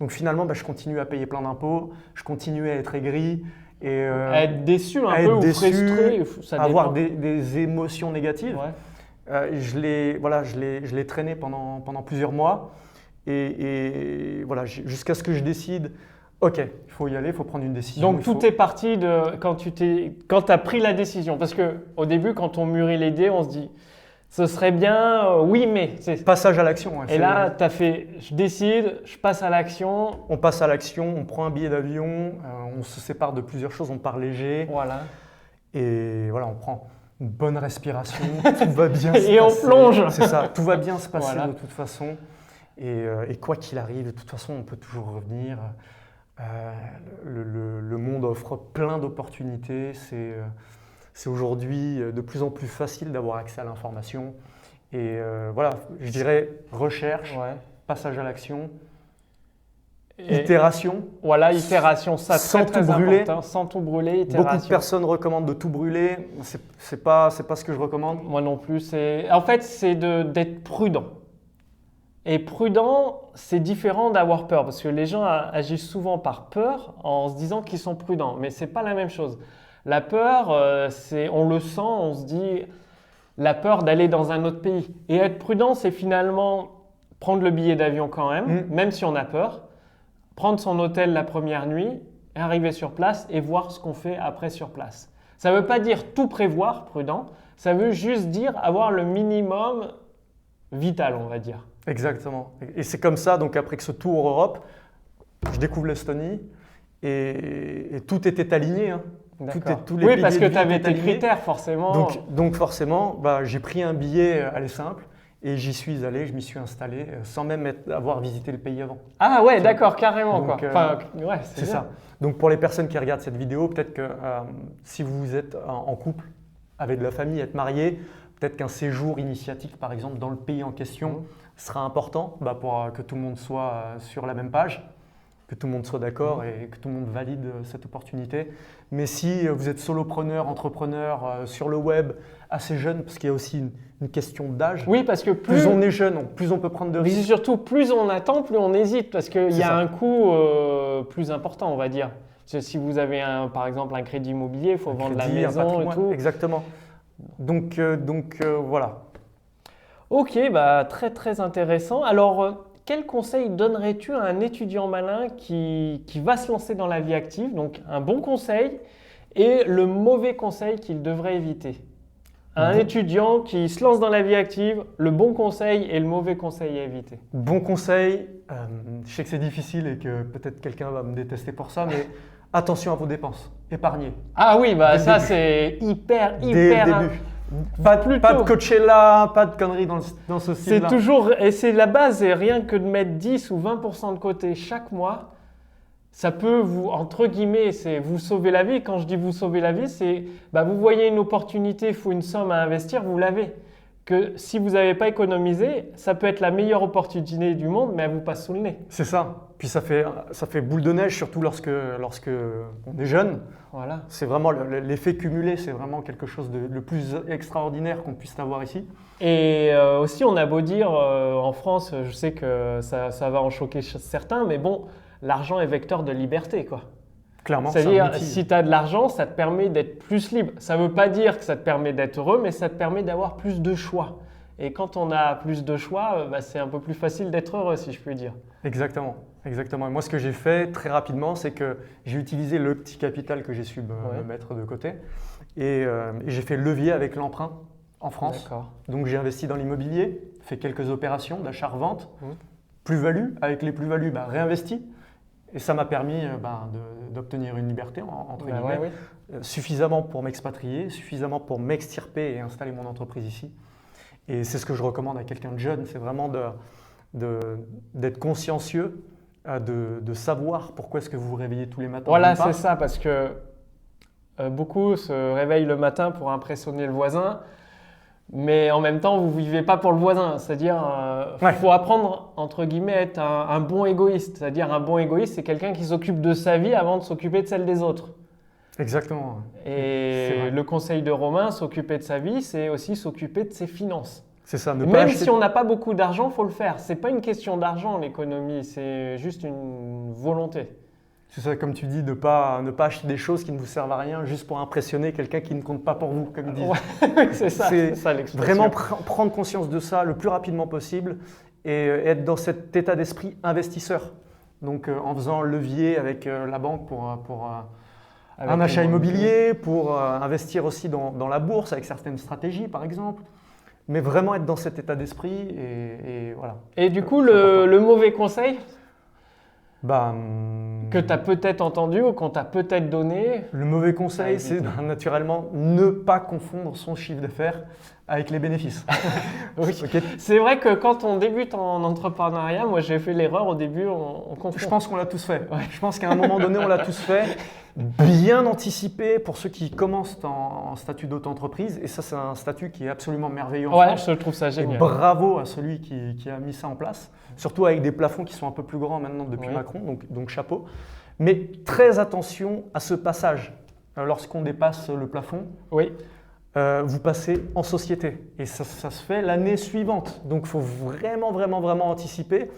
Donc finalement, je continue à payer plein d'impôts, je continue à être aigri. Et, à être déçu un peu ou frustré, ça avoir des émotions négatives. Je l'ai traîné pendant plusieurs mois et voilà, jusqu'à ce que je décide, ok, il faut y aller, il faut prendre une décision. Donc tout est parti de quand tu as pris la décision, parce qu'au début, quand on mûrit l'idée, on se dit ce serait bien, oui, mais… Passage à l'action. Et là, tu as fait, je décide, je passe à l'action. On passe à l'action, on prend un billet d'avion, on se sépare de plusieurs choses, on part léger. Voilà. Et voilà, on prend une bonne respiration, tout va bien se passer. Et on plonge. C'est ça, tout va bien se passer de toute façon. Et quoi qu'il arrive, de toute façon, on peut toujours revenir. Le monde offre plein d'opportunités. C'est aujourd'hui de plus en plus facile d'avoir accès à l'information. Et voilà, je dirais recherche, passage à l'action, itération. Voilà, itération, ça sans très tout brûler. Important. Sans tout brûler, itération. Beaucoup de personnes recommandent de tout brûler. C'est pas ce que je recommande. Moi non plus. En fait, c'est d'être prudent. Et prudent, c'est différent d'avoir peur, parce que les gens agissent souvent par peur en se disant qu'ils sont prudents, mais c'est pas la même chose. La peur, on le sent, on se dit la peur d'aller dans un autre pays. Et être prudent, c'est finalement prendre le billet d'avion quand même, même si on a peur, prendre son hôtel la première nuit, arriver sur place et voir ce qu'on fait après sur place. Ça ne veut pas dire tout prévoir, prudent, ça veut juste dire avoir le minimum vital, on va dire. Exactement. Et c'est comme ça, donc après que ce tour Europe, je découvre l'Estonie et tout était aligné. Tous les parce que tu avais tes critères, forcément. Donc forcément, j'ai pris un billet aller simple et j'y suis allé, je m'y suis installé sans même avoir visité le pays avant. Ah ouais, d'accord, carrément. Donc, c'est ça. Donc pour les personnes qui regardent cette vidéo, peut-être que si vous êtes en couple, avec de la famille, être marié, peut-être qu'un séjour initiatique, par exemple, dans le pays en question sera important pour que tout le monde soit sur la même page. que tout le monde soit d'accord et que tout le monde valide cette opportunité. Mais si vous êtes solopreneur, entrepreneur sur le web, assez jeune, parce qu'il y a aussi une question d'âge. Oui, parce que plus on est jeune, plus on peut prendre de risques. Surtout, plus on attend, plus on hésite, parce qu'il y a ça. un coût plus important, on va dire. Si vous avez par exemple un crédit immobilier, il faut vendre la maison et tout. Exactement. Donc voilà. Ok, très très intéressant. Alors, quel conseil donnerais-tu à un étudiant malin qui va se lancer dans la vie active? Donc, un bon conseil et le mauvais conseil qu'il devrait éviter. Un étudiant qui se lance dans la vie active, le bon conseil et le mauvais conseil à éviter. Bon conseil, je sais que c'est difficile et que peut-être quelqu'un va me détester pour ça, mais attention à vos dépenses, épargnez. Ah oui, ça c'est hyper. Dès le début. Pas de Coachella, pas de conneries dans ce style-là. Et c'est la base, et rien que de mettre 10 ou 20% de côté chaque mois, ça peut vous, entre guillemets, c'est vous sauver la vie. Quand je dis vous sauver la vie, c'est vous voyez une opportunité, il faut une somme à investir, vous l'avez. Que si vous n'avez pas économisé, ça peut être la meilleure opportunité du monde, mais elle vous passe sous le nez. C'est ça. Puis ça fait boule de neige, surtout lorsque on est jeune. Voilà. C'est vraiment l'effet cumulé, c'est vraiment quelque chose de le plus extraordinaire qu'on puisse avoir ici. Et aussi, on a beau dire, en France, je sais que ça va en choquer certains, mais bon, l'argent est vecteur de liberté, quoi. Clairement, c'est-à-dire, si tu as de l'argent, ça te permet d'être plus libre. Ça ne veut pas dire que ça te permet d'être heureux, mais ça te permet d'avoir plus de choix. Et quand on a plus de choix, c'est un peu plus facile d'être heureux, si je puis dire. Exactement. Et moi, ce que j'ai fait très rapidement, c'est que j'ai utilisé le petit capital que j'ai su me mettre de côté. Et j'ai fait levier avec l'emprunt en France. D'accord. Donc, j'ai investi dans l'immobilier, fait quelques opérations d'achat-revente, plus-value. Avec les plus-values, réinvesti. Et ça m'a permis d'obtenir une liberté, entre guillemets, suffisamment pour m'expatrier, suffisamment pour m'extirper et installer mon entreprise ici. Et c'est ce que je recommande à quelqu'un de jeune, c'est vraiment d'être consciencieux, de savoir pourquoi est-ce que vous vous réveillez tous les matins. Voilà, c'est ça, parce que beaucoup se réveillent le matin pour impressionner le voisin. Mais en même temps, vous ne vivez pas pour le voisin. C'est-à-dire, faut apprendre, entre guillemets, à être un bon égoïste. C'est-à-dire, un bon égoïste, c'est quelqu'un qui s'occupe de sa vie avant de s'occuper de celle des autres. Exactement. Et le conseil de Romain, s'occuper de sa vie, c'est aussi s'occuper de ses finances. C'est ça. Même si on n'a pas beaucoup d'argent, il faut le faire. Ce n'est pas une question d'argent, l'économie. C'est juste une volonté. C'est ça, comme tu dis, ne pas acheter des choses qui ne vous servent à rien juste pour impressionner quelqu'un qui ne compte pas pour vous, comme ils disent. Ouais, c'est ça l'expression. Vraiment prendre conscience de ça le plus rapidement possible et être dans cet état d'esprit investisseur. Donc en faisant levier avec la banque pour un achat immobilier, pour investir aussi dans la bourse avec certaines stratégies par exemple. Mais vraiment être dans cet état d'esprit et voilà. Et du coup, le mauvais conseil que tu as peut-être entendu ou qu'on t'a peut-être donné. Le mauvais conseil, c'est naturellement ne pas confondre son chiffre d'affaires avec les bénéfices. Oui. Okay. C'est vrai que quand on débute en entrepreneuriat, moi j'ai fait l'erreur au début, on confond. Je pense qu'on l'a tous fait. Ouais. Je pense qu'à un moment donné, on l'a tous fait. Bien anticipé pour ceux qui commencent en statut d'auto-entreprise. Et ça, c'est un statut qui est absolument merveilleux en France. Je trouve ça génial. Et bravo à celui qui a mis ça en place. Surtout avec des plafonds qui sont un peu plus grands maintenant depuis Macron, donc chapeau. Mais très attention à ce passage. Lorsqu'on dépasse le plafond, vous passez en société. Et ça se fait l'année suivante. Donc il faut vraiment anticiper.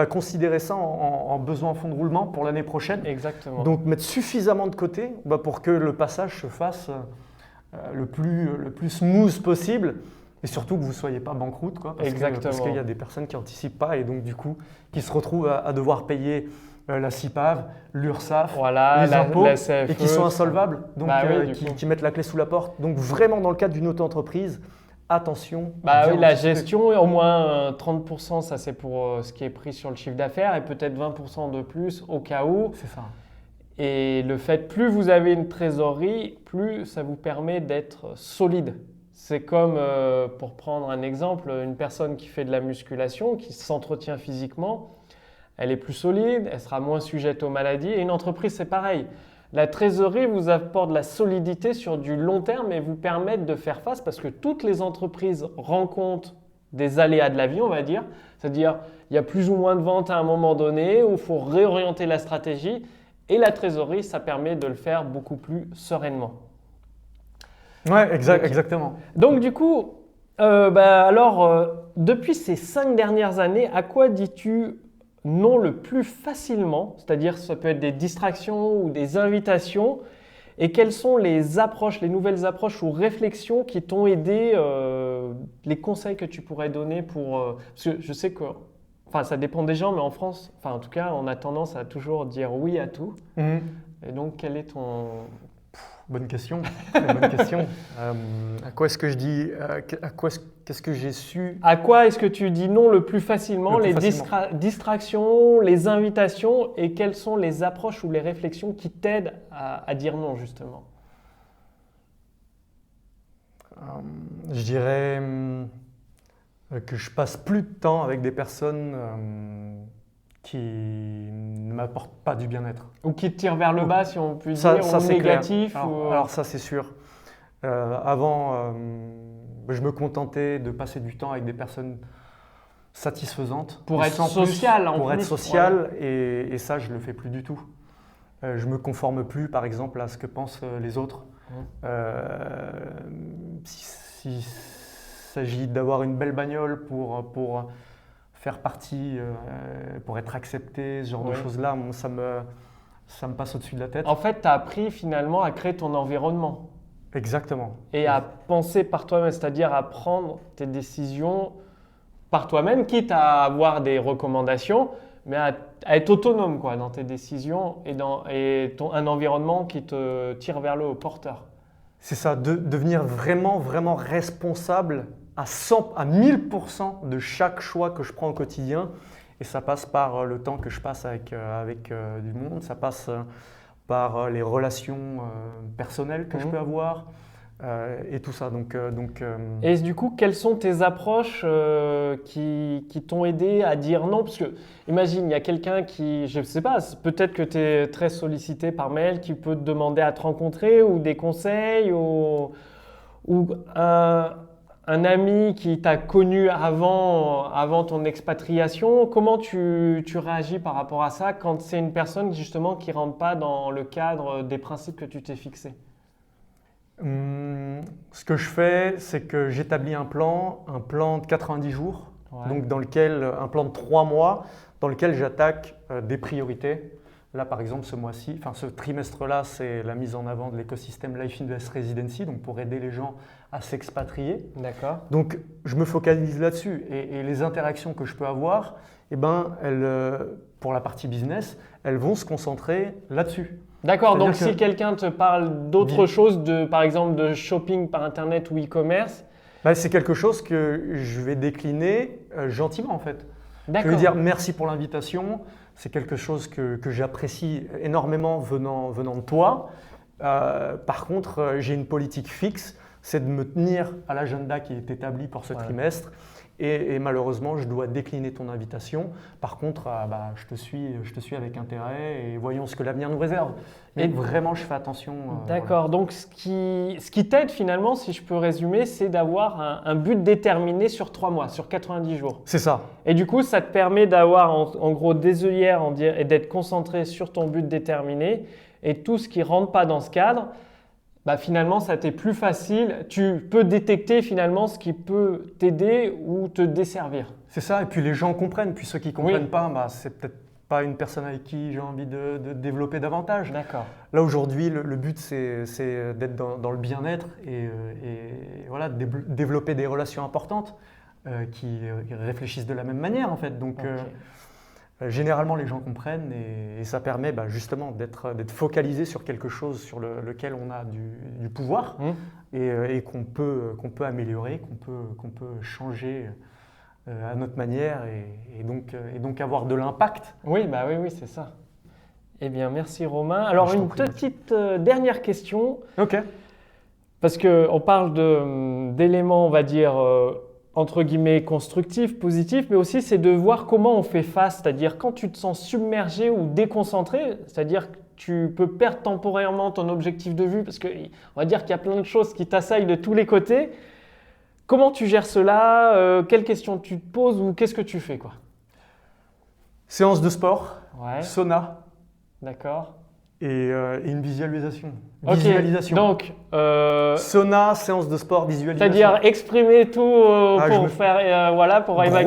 Considérer ça en besoin en fonds de roulement pour l'année prochaine. Exactement. Donc mettre suffisamment de côté pour que le passage se fasse le plus smooth possible et surtout que vous ne soyez pas banqueroute. Parce qu'il y a des personnes qui n'anticipent pas et donc du coup qui se retrouvent à devoir payer la CIPAV, l'URSSAF, les impôts la CFE, et qui sont insolvables, donc qui mettent la clé sous la porte. Donc vraiment dans le cadre d'une auto-entreprise, attention. La gestion, au moins 30%, ça c'est pour ce qui est pris sur le chiffre d'affaires et peut-être 20% de plus au cas où. C'est ça. Et le fait, plus vous avez une trésorerie, plus ça vous permet d'être solide. C'est comme, pour prendre un exemple, une personne qui fait de la musculation, qui s'entretient physiquement, elle est plus solide, elle sera moins sujette aux maladies. Et une entreprise, c'est pareil. La trésorerie vous apporte de la solidité sur du long terme et vous permet de faire face parce que toutes les entreprises rencontrent des aléas de la vie, on va dire. C'est-à-dire, il y a plus ou moins de ventes à un moment donné où il faut réorienter la stratégie. Et la trésorerie, ça permet de le faire beaucoup plus sereinement. Ouais, exactement. Donc du coup, depuis ces 5 dernières années, à quoi dis-tu non le plus facilement? C'est-à-dire, ça peut être des distractions ou des invitations. Et quelles sont les approches, les nouvelles approches ou réflexions qui t'ont aidé, les conseils que tu pourrais donner pour... parce que je sais que, enfin, ça dépend des gens, mais en France, enfin, en tout cas, on a tendance à toujours dire oui à tout. Et donc, quel est ton... Bonne question. Très bonne question. À quoi est-ce que je dis qu'est-ce que j'ai su? À quoi est-ce que tu dis non le plus facilement? Le plus Les facilement. distractions, les invitations, et quelles sont les approches ou les réflexions qui t'aident à dire non, justement? Je dirais que je passe plus de temps avec des personnes qui ne m'apportent pas du bien-être. Ou qui te tirent vers le bas, si on peut Ça, dire, ça, ou c'est négatif. clair. ou... Alors ça, c'est sûr. Avant, je me contentais de passer du temps avec des personnes satisfaisantes. Pour Et être sans social, en Pour plus. être social, et ça, je le fais plus du tout. Je me conforme plus, par exemple, à ce que pensent les autres. S'il s'agit d'avoir une belle bagnole pour faire partie, pour être accepté, ce genre de choses-là, moi, ça me passe au-dessus de la tête. En fait, tu as appris finalement à créer ton environnement. Exactement. Et à penser par toi-même, c'est-à-dire à prendre tes décisions par toi-même, quitte à avoir des recommandations, mais à être autonome quoi, dans tes décisions et un environnement qui te tire vers le haut, porteur. C'est ça, devenir vraiment, vraiment responsable à 1000% de chaque choix que je prends au quotidien. Et ça passe par le temps que je passe avec du monde, ça passe par les relations personnelles que je peux avoir et tout ça. Et du coup, quelles sont tes approches qui t'ont aidé à dire non? Parce que imagine, il y a quelqu'un qui, je ne sais pas, peut-être que tu es très sollicité par mail, qui peut te demander à te rencontrer ou des conseils ou un ami qui t'a connu avant ton expatriation. Comment tu réagis par rapport à ça quand c'est une personne justement qui ne rentre pas dans le cadre des principes que tu t'es fixés? Ce que je fais, c'est que j'établis un plan de 90 jours, donc un plan de 3 mois, dans lequel j'attaque des priorités. Là, par exemple, ce trimestre-là, c'est la mise en avant de l'écosystème Life Invest Residency, donc pour aider les gens à s'expatrier. D'accord. Donc, je me focalise là-dessus. Et les interactions que je peux avoir, pour la partie business, elles vont se concentrer là-dessus. D'accord, donc si quelqu'un te parle d'autre chose, par exemple de shopping par Internet ou e-commerce… C'est quelque chose que je vais décliner gentiment en fait. D'accord. Je vais dire merci pour l'invitation, c'est quelque chose que j'apprécie énormément venant de toi. Par contre, j'ai une politique fixe, c'est de me tenir à l'agenda qui est établi pour ce trimestre. Et malheureusement, je dois décliner ton invitation. Par contre, je te suis avec intérêt et voyons ce que l'avenir nous réserve. Mais vraiment, je fais attention. D'accord. Donc, ce qui t'aide finalement, si je peux résumer, c'est d'avoir un but déterminé sur 3 mois, sur 90 jours. C'est ça. Et du coup, ça te permet d'avoir en gros des œillères et d'être concentré sur ton but déterminé. Et tout ce qui ne rentre pas dans ce cadre, finalement, ça t'est plus facile. Tu peux détecter finalement ce qui peut t'aider ou te desservir. C'est ça. Et puis les gens comprennent. Puis ceux qui ne comprennent pas, c'est peut-être pas une personne avec qui j'ai envie de développer davantage. D'accord. Là, aujourd'hui, le but, c'est d'être dans le bien-être et voilà, développer des relations importantes qui réfléchissent de la même manière, en fait. Donc, généralement, les gens comprennent et ça permet justement d'être focalisé sur quelque chose sur lequel on a du pouvoir et qu'on peut améliorer, qu'on peut changer à notre manière et donc avoir de l'impact. Oui, oui, c'est ça. Eh bien, merci Romain. Alors, une petite dernière question. Ok. Parce qu'on parle d'éléments, on va dire, entre guillemets, constructif, positif, mais aussi c'est de voir comment on fait face, c'est-à-dire quand tu te sens submergé ou déconcentré, c'est-à-dire que tu peux perdre temporairement ton objectif de vue parce qu'on va dire qu'il y a plein de choses qui t'assaillent de tous les côtés. Comment tu gères cela? Quelles questions tu te poses ou qu'est-ce que tu fais, quoi? Séance de sport, Ouais, sauna d'accord. et une visualisation. Ok, Visualisation. donc, Sauna, séance de sport, visualisation. c'est-à-dire exprimer tout Je pour me- faire, voilà, pour évacuer.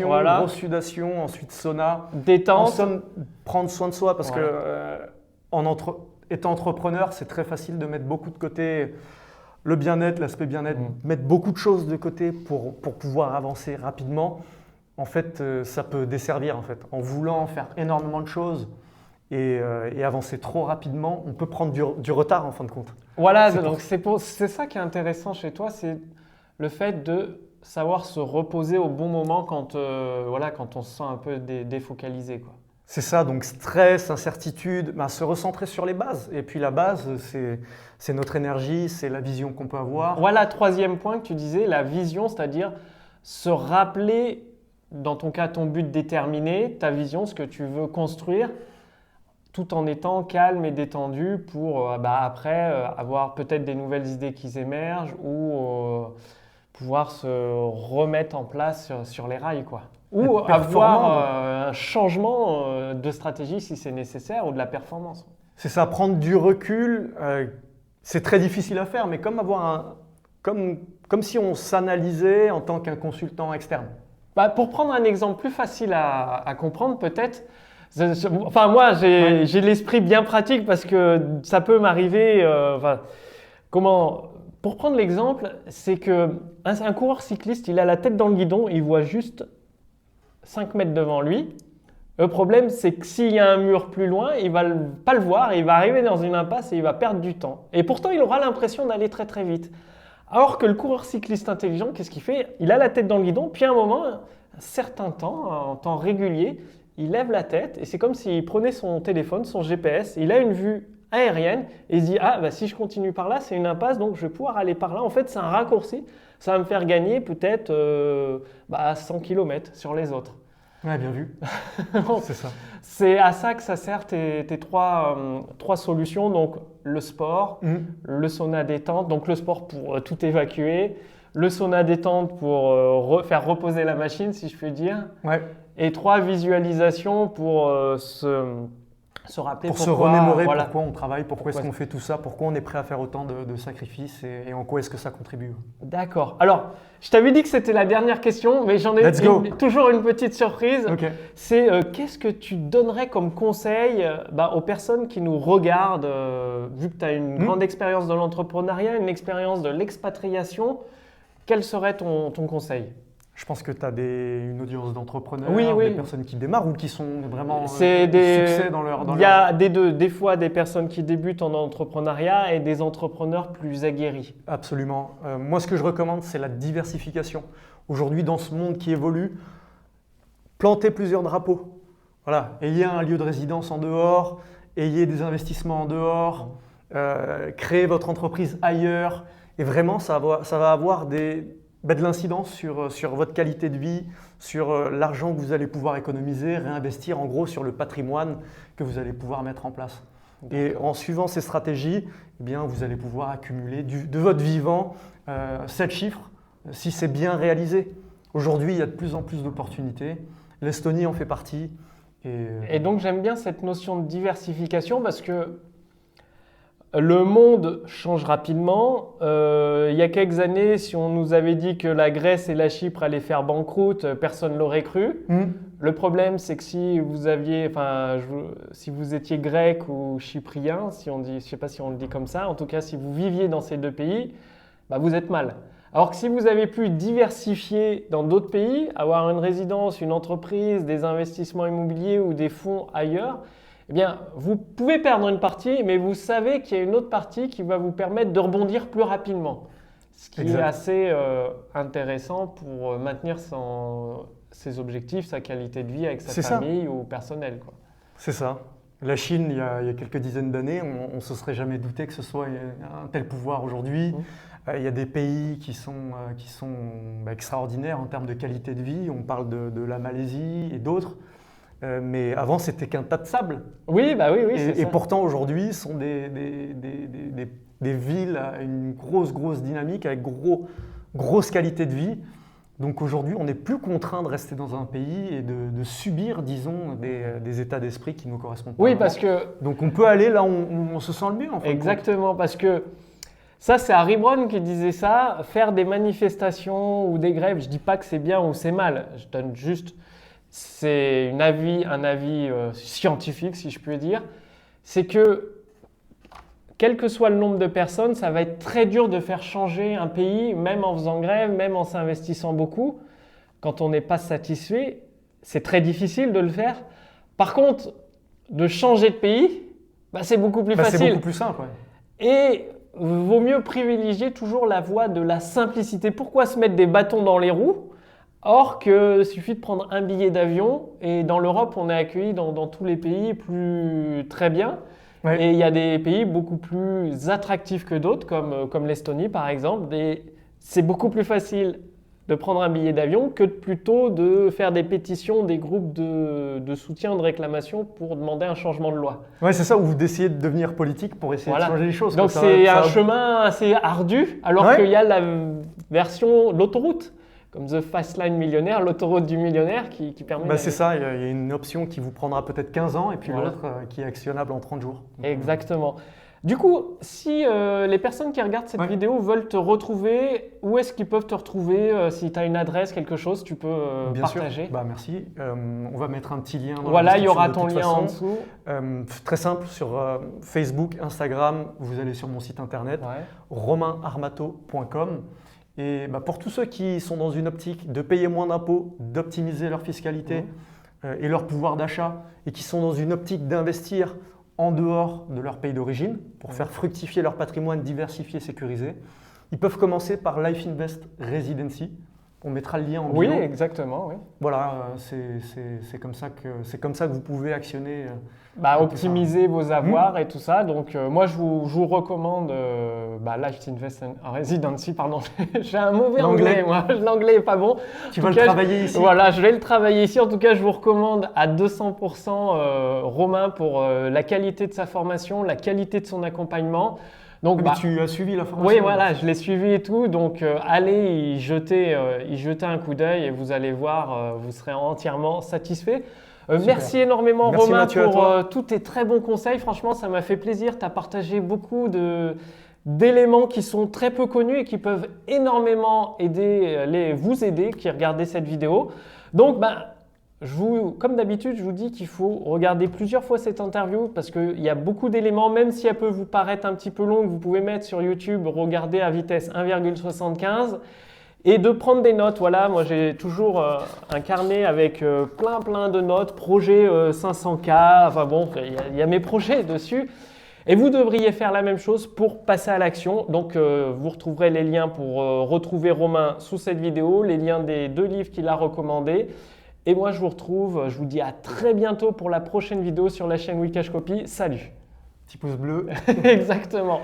Voilà. Grosse sudation, ensuite sauna. En Détente. somme, prendre soin de soi parce Voilà. que étant entrepreneur, c'est très facile de mettre beaucoup de côté le bien-être, l'aspect bien-être, mettre beaucoup de choses de côté pour pouvoir avancer rapidement. En fait, ça peut desservir en fait. En voulant faire énormément de choses et avancer trop rapidement, on peut prendre du retard en fin de compte. Voilà, C'est donc c'est ça qui est intéressant chez toi, c'est le fait de savoir se reposer au bon moment quand, voilà, quand on se sent un peu défocalisé, quoi. C'est ça, donc stress, incertitude, se recentrer sur les bases. Et puis la base, c'est notre énergie, c'est la vision qu'on peut avoir. Voilà, troisième point que tu disais, la vision, c'est-à-dire se rappeler, dans ton cas, ton but déterminé, ta vision, ce que tu veux construire, tout en étant calme et détendu pour après avoir peut-être des nouvelles idées qui émergent ou pouvoir se remettre en place sur les rails, quoi. Ou Être performant, avoir un changement de stratégie si c'est nécessaire ou de la performance. C'est ça, prendre du recul, c'est très difficile à faire, mais comme si on s'analysait en tant qu'un consultant externe. Pour prendre un exemple plus facile à comprendre, peut-être, enfin moi j'ai l'esprit bien pratique parce que ça peut m'arriver. Pour prendre l'exemple, c'est qu'un coureur cycliste, il a la tête dans le guidon, il voit juste 5 mètres devant lui. Le problème, c'est que s'il y a un mur plus loin, il ne va pas le voir et il va arriver dans une impasse et il va perdre du temps. Et pourtant, il aura l'impression d'aller très très vite. Alors que le coureur cycliste intelligent, qu'est-ce qu'il fait? Il a la tête dans le guidon, puis à un moment, un certain temps, en temps régulier, il lève la tête et c'est comme s'il prenait son téléphone, son GPS, il a une vue aérienne et il se dit si je continue par là, c'est une impasse, donc je vais pouvoir aller par là. En fait, c'est un raccourci, ça va me faire gagner peut-être 100 km sur les autres. Ouais, bien vu. C'est ça. C'est à ça que ça sert tes trois solutions, donc le sport, le sauna détente, donc le sport pour tout évacuer, le sauna détente pour faire reposer la machine, si je puis dire, Ouais. et 3 visualisations pour se rappeler Pour se pourquoi, remémorer voilà. pourquoi on travaille, pourquoi est-ce qu'on fait tout ça, pourquoi on est prêt à faire autant de sacrifices et en quoi est-ce que ça contribue. D'accord. Alors, je t'avais dit que c'était la dernière question, mais j'en ai toujours une petite surprise. Ok. C'est qu'est-ce que tu donnerais comme conseil aux personnes qui nous regardent, vu que tu as une grande expérience de l'entrepreneuriat, une expérience de l'expatriation, quel serait ton conseil? Je pense que tu as une audience d'entrepreneurs, Oui. des personnes qui démarrent ou qui sont vraiment C'est succès dans leur... Il y a des deux, des fois des personnes qui débutent en entrepreneuriat et des entrepreneurs plus aguerris. Absolument. Moi, ce que je recommande, c'est la diversification. Aujourd'hui, dans ce monde qui évolue, plantez plusieurs drapeaux. Voilà. Ayez un lieu de résidence en dehors, ayez des investissements en dehors, créez votre entreprise ailleurs. Et vraiment, ça va avoir de l'incidence sur votre qualité de vie, sur l'argent que vous allez pouvoir économiser, réinvestir en gros sur le patrimoine que vous allez pouvoir mettre en place. Et en suivant ces stratégies, eh bien, vous allez pouvoir accumuler de votre vivant 7 chiffres si c'est bien réalisé. Aujourd'hui, il y a de plus en plus d'opportunités. L'Estonie en fait partie. Et donc j'aime bien cette notion de diversification parce que le monde change rapidement. Il y a quelques années, si on nous avait dit que la Grèce et la Chypre allaient faire banqueroute, personne ne l'aurait cru. Le problème, c'est que si vous étiez grec ou chyprien, je ne sais pas si on le dit comme ça, en tout cas si vous viviez dans ces deux pays, vous êtes mal. Alors que si vous avez pu diversifier dans d'autres pays, avoir une résidence, une entreprise, des investissements immobiliers ou des fonds ailleurs, eh bien, vous pouvez perdre une partie, mais vous savez qu'il y a une autre partie qui va vous permettre de rebondir plus rapidement. Ce qui est assez intéressant pour maintenir ses objectifs, sa qualité de vie avec sa famille ou personnelle, quoi. C'est ça. La Chine, il y a quelques dizaines d'années, on ne se serait jamais douté que ce soit un tel pouvoir aujourd'hui. Il y a des pays qui sont extraordinaires en termes de qualité de vie. On parle de la Malaisie et d'autres. Mais avant, c'était qu'un tas de sable. Oui, oui. Et pourtant, aujourd'hui, ce sont des villes à une grosse dynamique avec grosse qualité de vie. Donc aujourd'hui, on n'est plus contraint de rester dans un pays et de subir, disons, des états d'esprit qui nous correspondent pas. Oui, parce que... Donc on peut aller là où on se sent le mieux, en fait. Exactement, parce que ça, c'est Harry Browne qui disait ça. Faire des manifestations ou des grèves, je ne dis pas que c'est bien ou c'est mal. Je donne juste, c'est un avis scientifique, si je peux dire. C'est que, quel que soit le nombre de personnes, ça va être très dur de faire changer un pays, même en faisant grève, même en s'investissant beaucoup. Quand on n'est pas satisfait, c'est très difficile de le faire. Par contre, de changer de pays, c'est beaucoup plus facile. C'est beaucoup plus simple, ouais. Et vaut mieux privilégier toujours la voie de la simplicité. Pourquoi se mettre des bâtons dans les roues? Or qu'il suffit de prendre un billet d'avion et dans l'Europe, on est accueilli dans tous les pays très bien. Ouais. Et il y a des pays beaucoup plus attractifs que d'autres, comme l'Estonie par exemple. Et c'est beaucoup plus facile de prendre un billet d'avion que plutôt de faire des pétitions, des groupes de soutien, de réclamation pour demander un changement de loi. Oui, c'est ça, ou d'essayer de devenir politique pour essayer de changer les choses. Donc c'est un chemin assez ardu, alors qu'il y a la version, l'autoroute. Comme The Fast Line Millionnaire, l'autoroute du millionnaire qui permet… c'est ça, il y a une option qui vous prendra peut-être 15 ans et puis l'autre qui est actionnable en 30 jours. Donc, exactement. Du coup, si les personnes qui regardent cette vidéo veulent te retrouver, où est-ce qu'ils peuvent te retrouver? Si tu as une adresse, quelque chose, tu peux partager. Bien sûr, merci. On va mettre un petit lien dans la description. Il y aura ton lien en dessous. Très simple, sur Facebook, Instagram, vous allez sur mon site internet, romainarmato.com. Et pour tous ceux qui sont dans une optique de payer moins d'impôts, d'optimiser leur fiscalité et leur pouvoir d'achat, et qui sont dans une optique d'investir en dehors de leur pays d'origine pour faire fructifier leur patrimoine diversifié, sécurisé, ils peuvent commencer par Life Invest Residency. On mettra le lien en bio. Oui, exactement. Oui. Voilà, c'est comme ça que vous pouvez actionner. Optimiser vos avoirs et tout ça. Donc, moi, je vous recommande Life Invest Residency. Pardon, j'ai un mauvais anglais. Moi, l'anglais n'est pas bon. Tu vas le travailler ici. Voilà, je vais le travailler ici. En tout cas, je vous recommande à 200% Romain pour la qualité de sa formation, la qualité de son accompagnement. Donc, tu as suivi la formation? Oui, voilà, je l'ai suivi et tout. Donc, allez y jeter un coup d'œil et vous allez voir, vous serez entièrement satisfait. Merci énormément Romain pour tous tes très bons conseils. Franchement, ça m'a fait plaisir. Tu as partagé beaucoup d'éléments qui sont très peu connus et qui peuvent énormément vous aider qui regardez cette vidéo. Donc, comme d'habitude, je vous dis qu'il faut regarder plusieurs fois cette interview parce qu'il y a beaucoup d'éléments, même si elle peut vous paraître un petit peu longue, vous pouvez mettre sur YouTube, regarder à vitesse 1,75 et de prendre des notes. Voilà, moi j'ai toujours un carnet avec plein de notes, projet 500K, enfin bon, il y a mes projets dessus. Et vous devriez faire la même chose pour passer à l'action. Donc, vous retrouverez les liens pour retrouver Romain sous cette vidéo, les liens des 2 livres qu'il a recommandés. Et moi, je vous dis à très bientôt pour la prochaine vidéo sur la chaîne Wikash Copy. Salut! Petit pouce bleu. Exactement.